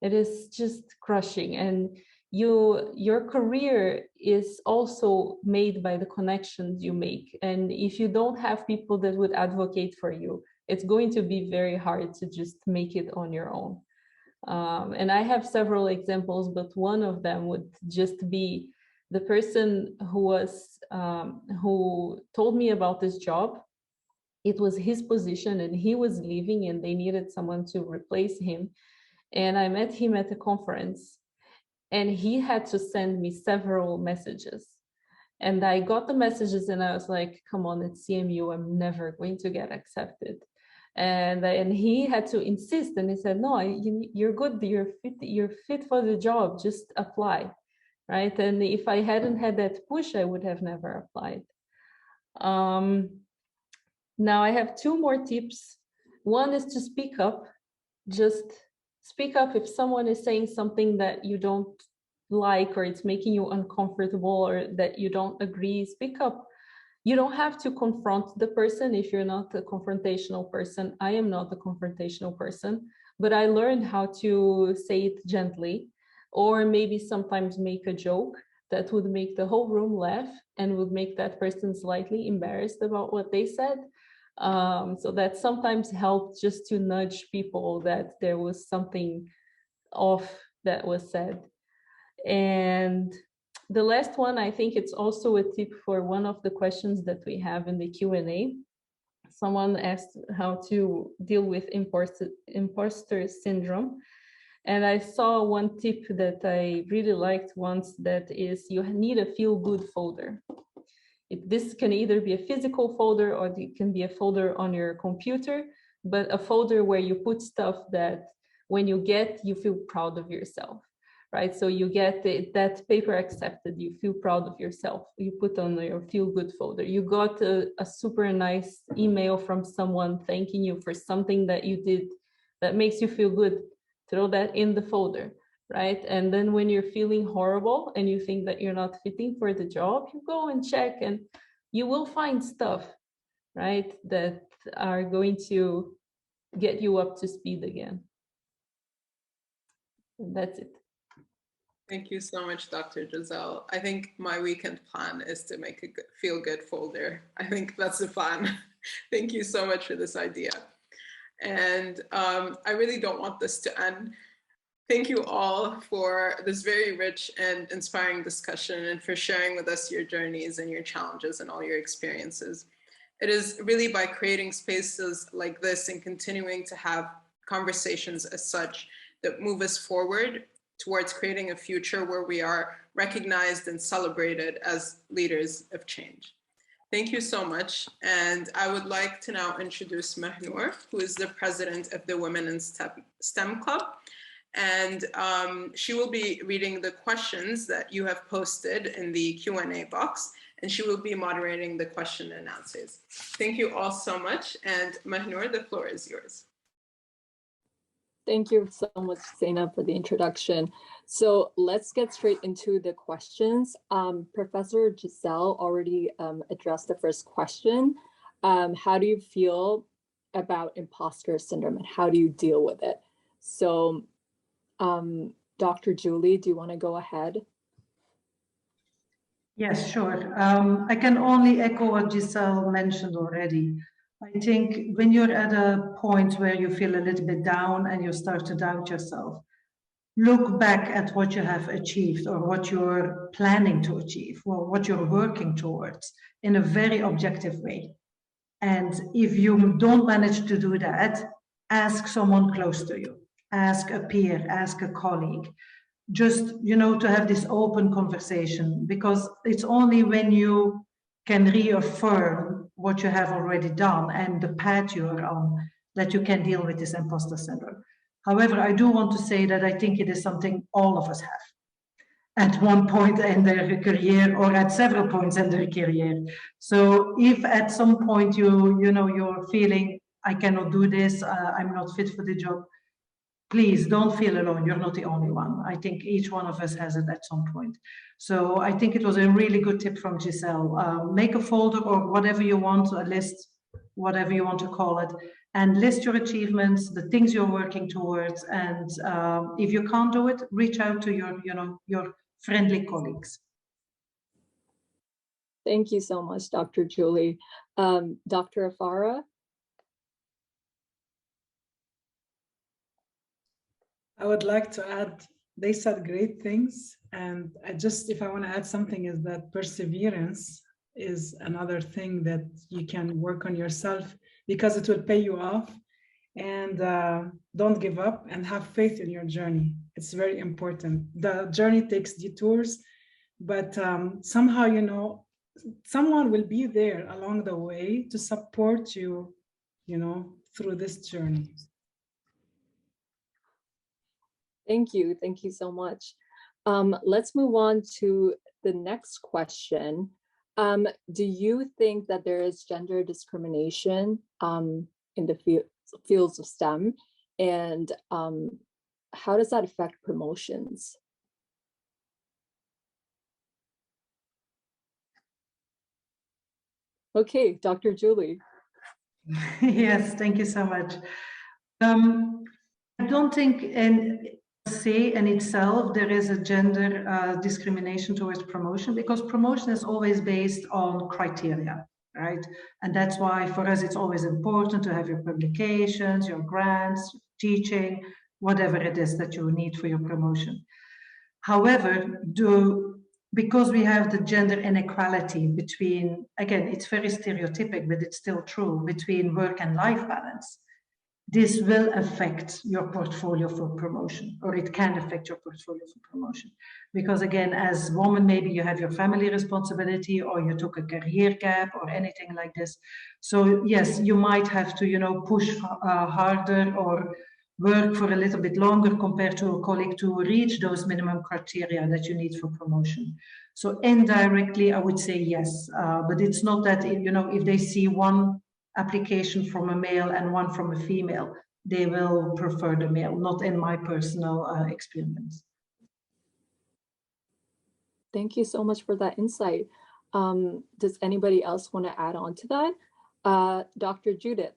S6: It is just crushing. And your career is also made by the connections you make. And if you don't have people that would advocate for you, it's going to be very hard to just make it on your own. And I have several examples, but one of them would just be the person who told me about this job. It was his position and he was leaving and they needed someone to replace him. And I met him at a conference and he had to send me several messages. And I got the messages and I was like, come on, it's CMU, I'm never going to get accepted. And he had to insist, and he said, no, you're good, you're fit for the job, just apply, right? And if I hadn't had that push, I would have never applied. Now I have two more tips. One is to speak up. Just speak up if someone is saying something that you don't like, or it's making you uncomfortable, or that you don't agree. Speak up. You don't have to confront the person if you're not a confrontational person. I am not a confrontational person, but I learned how to say it gently, or maybe sometimes make a joke that would make the whole room laugh and would make that person slightly embarrassed about what they said. So that sometimes helped just to nudge people that there was something off that was said. And the last one, I think it's also a tip for one of the questions that we have in the Q&A. Someone asked how to deal with imposter syndrome. And I saw one tip that I really liked once, that is, you need a feel-good folder. This can either be a physical folder or it can be a folder on your computer, but a folder where you put stuff that when you get, you feel proud of yourself. Right, so you get that paper accepted, you feel proud of yourself, you put on your feel good folder. You got a super nice email from someone thanking you for something that you did that makes you feel good, throw that in the folder, right? And then when you're feeling horrible and you think that you're not fitting for the job, you go and check and you will find stuff, right, that are going to get you up to speed again. And that's it.
S2: Thank you so much, Dr. Giselle. I think my weekend plan is to make a feel-good folder. I think that's the plan. Thank you so much for this idea. And I really don't want this to end. Thank you all for this very rich and inspiring discussion and for sharing with us your journeys and your challenges and all your experiences. It is really by creating spaces like this and continuing to have conversations as such that move us forward towards creating a future where we are recognized and celebrated as leaders of change. Thank you so much. And I would like to now introduce Mahnur, who is the president of the Women in STEM Club. And she will be reading the questions that you have posted in the Q&A box, and she will be moderating the question and answers. Thank you all so much. And Mahnur, the floor is yours.
S8: Thank you so much, Zainab, for the introduction. So let's get straight into the questions. Professor Giselle already addressed the first question. How do you feel about imposter syndrome and how do you deal with it? So Dr. Julie, do you want to go ahead?
S3: Yes, sure. I can only echo what Giselle mentioned already. I think when you're at a point where you feel a little bit down and you start to doubt yourself, look back at what you have achieved or what you're planning to achieve or what you're working towards in a very objective way. And if you don't manage to do that, ask someone close to you, ask a peer, ask a colleague, just, to have this open conversation, because it's only when you can reaffirm what you have already done and the path you are on that you can deal with this imposter syndrome. However, I do want to say that I think it is something all of us have at one point in their career or at several points in their career. So if at some point you're feeling, I cannot do this, I'm not fit for the job, please don't feel alone. You're not the only one. I think each one of us has it at some point. So I think it was a really good tip from Giselle. Make a folder or whatever you want, a list, whatever you want to call it, and list your achievements, the things you're working towards. And if you can't do it, reach out to your friendly colleagues.
S8: Thank you so much, Dr. Julie. Dr. Afara?
S4: I would like to add, they said great things. And if I want to add something, is that perseverance is another thing that you can work on yourself, because it will pay you off. And don't give up and have faith in your journey. It's very important. The journey takes detours, but somehow, someone will be there along the way to support you, through this journey.
S8: Thank you. Thank you so much. Let's move on to the next question. Do you think that there is gender discrimination in the fields of STEM? And how does that affect promotions? Okay, Dr. Julie.
S3: Yes, thank you so much. I don't think in itself there is a gender discrimination towards promotion, because promotion is always based on criteria, right? And that's why for us it's always important to have your publications, your grants, teaching, whatever it is that you need for your promotion. However, because we have the gender inequality between, again, it's very stereotypic, but it's still true, between work and life balance, this will affect your portfolio for promotion, or it can affect your portfolio for promotion. Because again, as a woman, maybe you have your family responsibility, or you took a career gap or anything like this. So yes, you might have to, push harder or work for a little bit longer compared to a colleague to reach those minimum criteria that you need for promotion. So indirectly, I would say yes, but it's not that, if they see one application from a male and one from a female, they will prefer the male, not in my personal experience.
S8: Thank you so much for that insight. Does anybody else want to add on to that? Dr. Judith.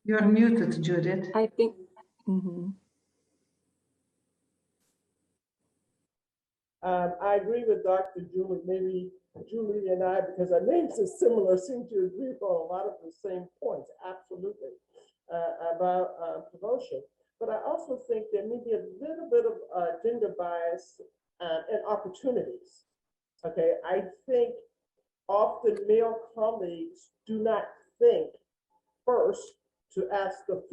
S3: You're muted, Judith.
S8: I think. Mm-hmm.
S7: I agree with Dr. Julie. Maybe Julie and I, because our names are similar, seem to agree on a lot of the same points, absolutely, about promotion. But I also think there may be a little bit of gender bias and opportunities. Okay, I think often male colleagues do not think first to ask the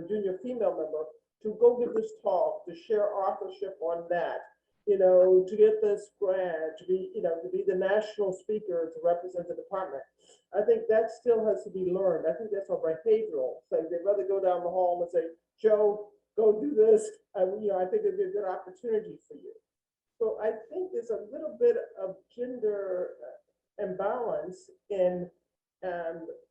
S7: junior female member, to go give this talk, to share authorship on that, to get this grant, to be the national speaker to represent the department. I think that still has to be learned. I think that's a behavioral thing. They'd rather go down the hall and say, Joe, go do this. I think it'd be a good opportunity for you. So I think there's a little bit of gender imbalance in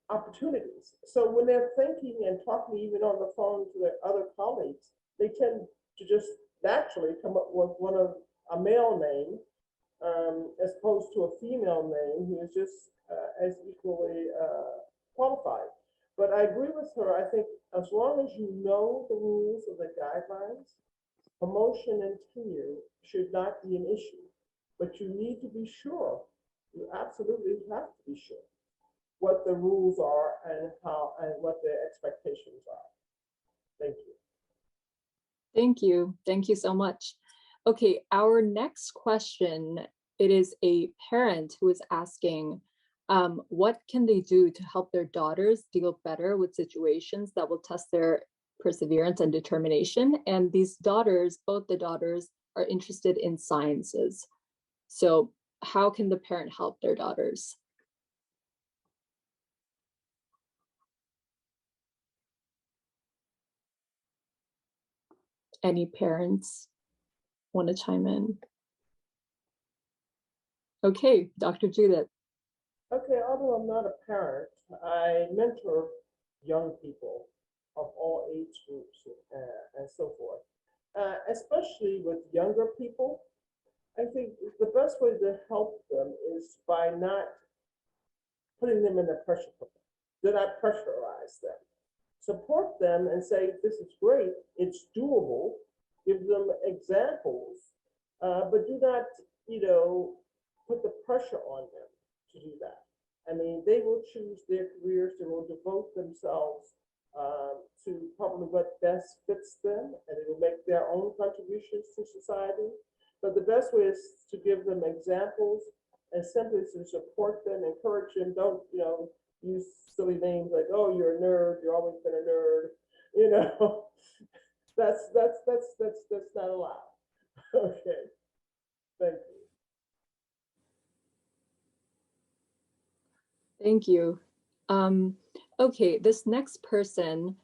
S7: opportunities. So when they're thinking and talking even on the phone to their other colleagues, they tend to just naturally come up with a male name as opposed to a female name who is just as equally qualified. But I agree with her. I think as long as you know the rules of the guidelines, promotion and tenure should not be an issue. But you need to be sure You absolutely have to be sure what the rules are and how and what the expectations are. Thank you.
S8: Thank you. Thank you so much. Okay, our next question, it is a parent who is asking, what can they do to help their daughters deal better with situations that will test their perseverance and determination? And these daughters, both the daughters, are interested in sciences. So how can the parent help their daughters? Any parents want to chime in? Okay, Dr. Judith.
S7: Okay, although I'm not a parent, I mentor young people of all age groups and so forth. Especially with younger people, I think the best way to help them is by not putting them in a pressure cooker. Do not pressurize them. Support them and say, this is great, it's doable. Give them examples, but do not, put the pressure on them to do that. I mean, they will choose their careers, they will devote themselves to probably what best fits them, and they will make their own contributions to society. But the best way is to give them examples and simply to support them, encourage them. Don't, use silly names like, oh, you're a nerd, you've always been a nerd, that's not allowed. Okay. Thank you.
S8: Thank you. Okay, this next person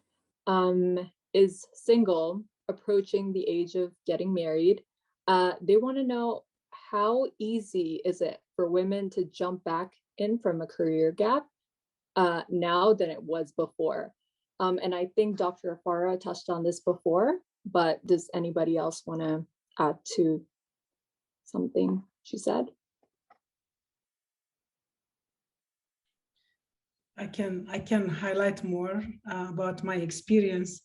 S8: is single, approaching the age of getting married. They want to know, how easy is it for women to jump back in from a career gap now than it was before? And I think Dr. Afara touched on this before, but does anybody else want to add to something she said?
S4: I can highlight more about my experience.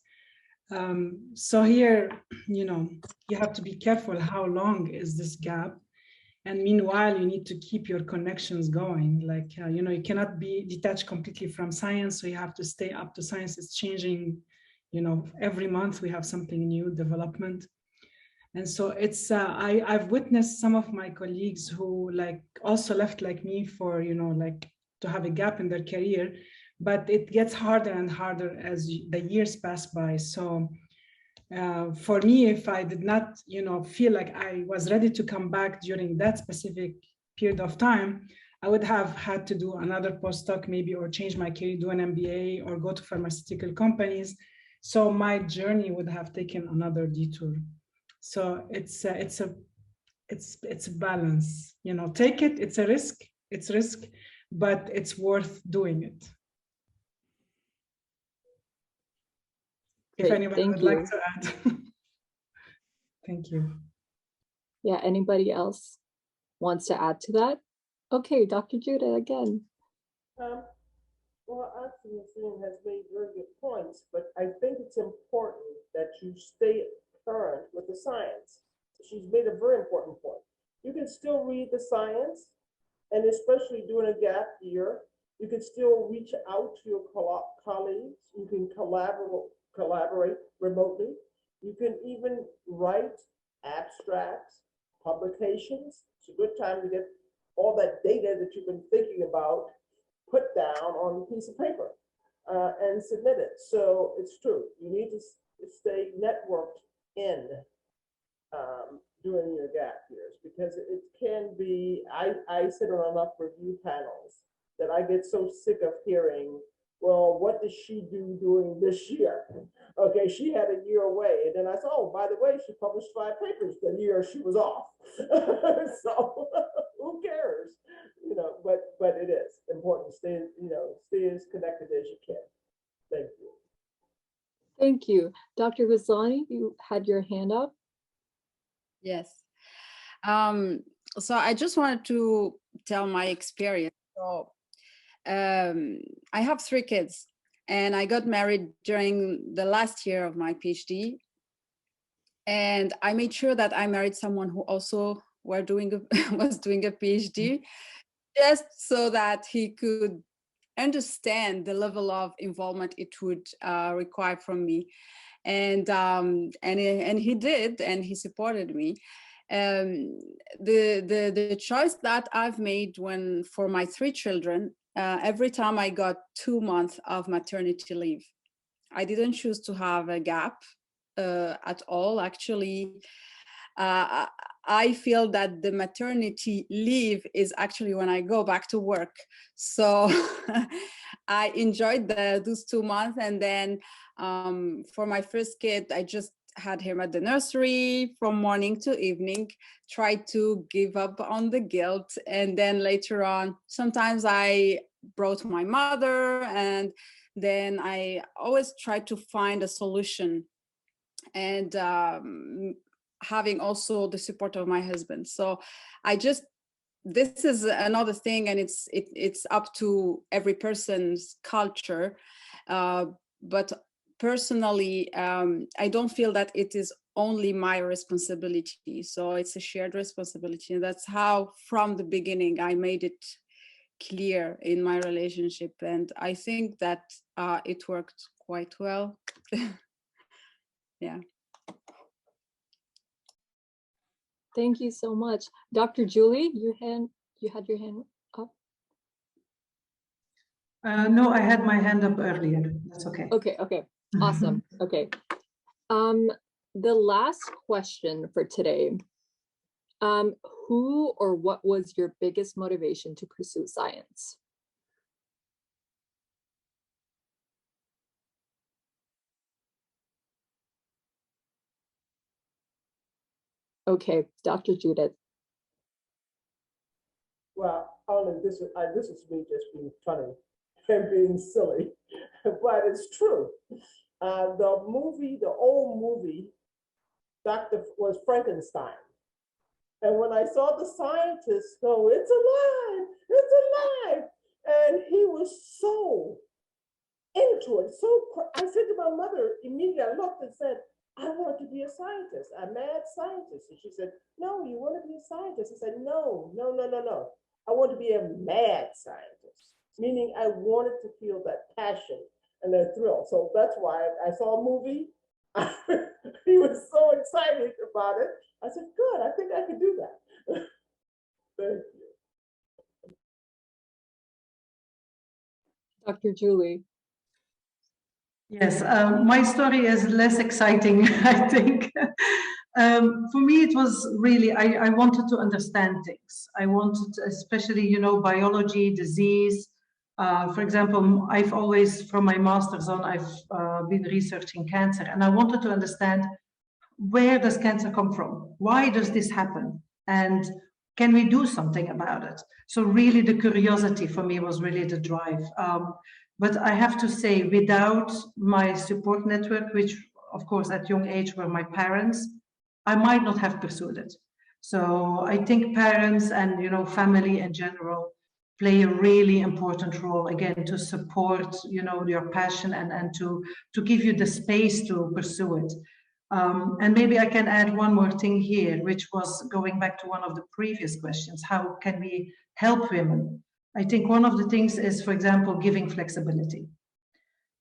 S4: So here, you have to be careful how long is this gap. And meanwhile, you need to keep your connections going. Like, you cannot be detached completely from science. So you have to stay up to science. It's changing, every month we have something new, development. And so it's, I've witnessed some of my colleagues who also left like me for, to have a gap in their career, but it gets harder and harder as the years pass by. So for me, if I did not, feel like I was ready to come back during that specific period of time, I would have had to do another postdoc maybe, or change my career, do an MBA, or go to pharmaceutical companies. So my journey would have taken another detour. So it's a balance, take it, it's a risk, but it's worth doing it. If anyone would like to add. Thank you.
S8: Yeah, anybody else wants to add to that? Okay, Dr. Judah again.
S7: Well, actually, Nassrine has made very good points, but I think it's important that you stay current with the science. She's made a very important point. You can still read the science, and especially during a gap year, you can still reach out to your colleagues. You can collaborate remotely. You can even write abstracts, publications. It's a good time to get all that data that you've been thinking about put down on a piece of paper and submit it. So it's true. You need to stay networked in during your gap years, because it can be, I sit on enough review panels that I get so sick of hearing, well, what did she do during this year? Okay, she had a year away. And then I said, oh, by the way, she published 5 papers the year she was off. So who cares? But it is important to stay as connected as you can. Thank you.
S8: Thank you. Dr. Ghazali, you had your hand up.
S5: Yes. So I just wanted to tell my experience. So I have 3 kids, and I got married during the last year of my PhD. And I made sure that I married someone who also was doing a PhD. just so that he could understand the level of involvement it would require from me. And he did, and he supported me. The choice that I've made for my 3 children, every time I got 2 months of maternity leave, I didn't choose to have a gap at all. Actually, I feel that the maternity leave is actually when I go back to work. So I enjoyed those 2 months. And then for my first kid, I just had him at the nursery from morning to evening, tried to give up on the guilt. And then later on, sometimes I brought my mother, and then I always tried to find a solution. And having also the support of my husband. So this is another thing, and it's up to every person's culture. But personally, I don't feel that it is only my responsibility. So it's a shared responsibility. And that's how, from the beginning, I made it clear in my relationship. And I think that it worked quite well. Yeah.
S8: Thank you so much. Dr. Julie, you had your hand up?
S3: No, I had my hand up earlier. That's okay.
S8: Okay. Awesome. Okay. The last question for today. Who or what was your biggest motivation to pursue science? Okay, Dr. Judith.
S7: Well, only this is me just being funny and being silly, but it's true. The old movie, was Frankenstein. And when I saw the scientist go, it's alive, and he was so into it. I said to my mother immediately, I looked and said, I want to be a scientist, a mad scientist. And she said, no, you want to be a scientist? I said, no. I want to be a mad scientist, meaning I wanted to feel that passion and that thrill. So that's why I saw a movie. He was so excited about it. I said, good, I think I can do that. Thank you.
S8: Dr. Julie.
S3: Yes, my story is less exciting, I think. For me, it was really, I wanted to understand things. I wanted, especially, biology, disease. For example, I've always, from my master's on, I've been researching cancer, and I wanted to understand, where does cancer come from? Why does this happen? And can we do something about it? So really the curiosity for me was really the drive. But I have to say, without my support network, which of course at young age were my parents, I might not have pursued it. So I think parents and family in general play a really important role, again, to support your passion and to give you the space to pursue it. And maybe I can add one more thing here, which was going back to one of the previous questions. How can we help women? I think one of the things is, for example, giving flexibility.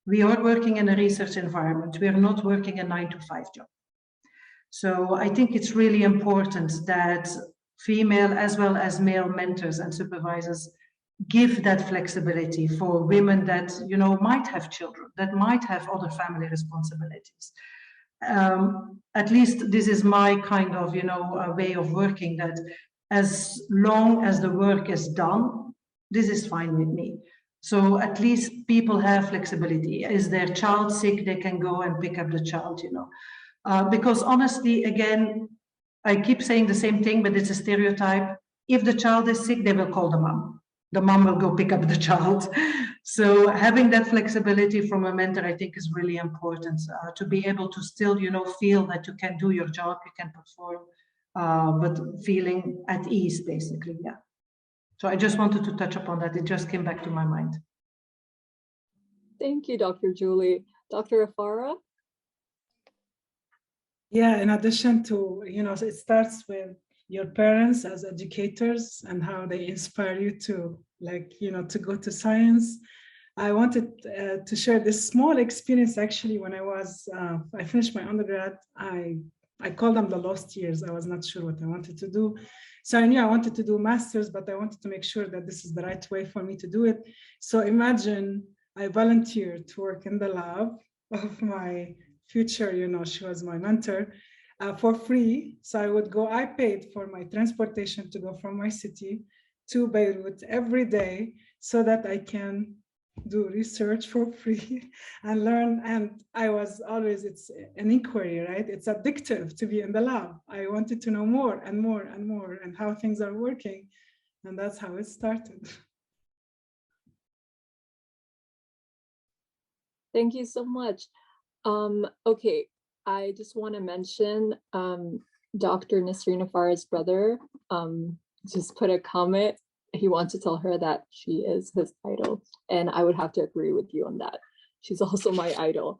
S3: We are working in a research environment. We are not working a 9-to-5 job. So I think it's really important that female as well as male mentors and supervisors give that flexibility for women that, might have children, that might have other family responsibilities. At least this is my kind of, way of working, that as long as the work is done, this is fine with me. So at least people have flexibility. Is their child sick, they can go and pick up the child, because honestly, again, I keep saying the same thing, but it's a stereotype. If the child is sick, they will call the mom. The mom will go pick up the child. So having that flexibility from a mentor, I think, is really important, to be able to still, feel that you can do your job, you can perform, but feeling at ease, basically, yeah. So I just wanted to touch upon that. It just came back to my mind.
S8: Thank you, Dr. Julie. Dr. Afara?
S4: Yeah, in addition to, it starts with your parents as educators and how they inspire you to, like, to go to science. I wanted to share this small experience. Actually, when I finished my undergrad, I called them the lost years. I was not sure what I wanted to do. So I knew I wanted to do masters, but I wanted to make sure that this is the right way for me to do it. So imagine I volunteered to work in the lab of my future, she was my mentor, for free. So I paid for my transportation to go from my city to Beirut every day so that I can do research for free and learn. And I was always, it's an inquiry, right? It's addictive to be in the lab. I wanted to know more and more and more and how things are working. And that's how it started.
S8: Thank you so much. Okay, I just want to mention Dr. Nassrine Afara's brother just put a comment. He wants to tell her that she is his idol, and I would have to agree with you on that. She's also my idol.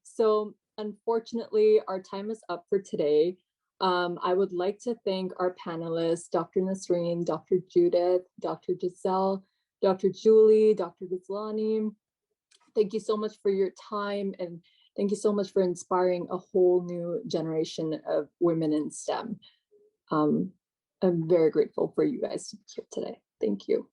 S8: So unfortunately, our time is up for today. I would like to thank our panelists, Dr. Nassrine, Dr. Judith, Dr. Giselle, Dr. Julie, Dr. Ghazlani. Thank you so much for your time, and thank you so much for inspiring a whole new generation of women in STEM. I'm very grateful for you guys to be here today. Thank you.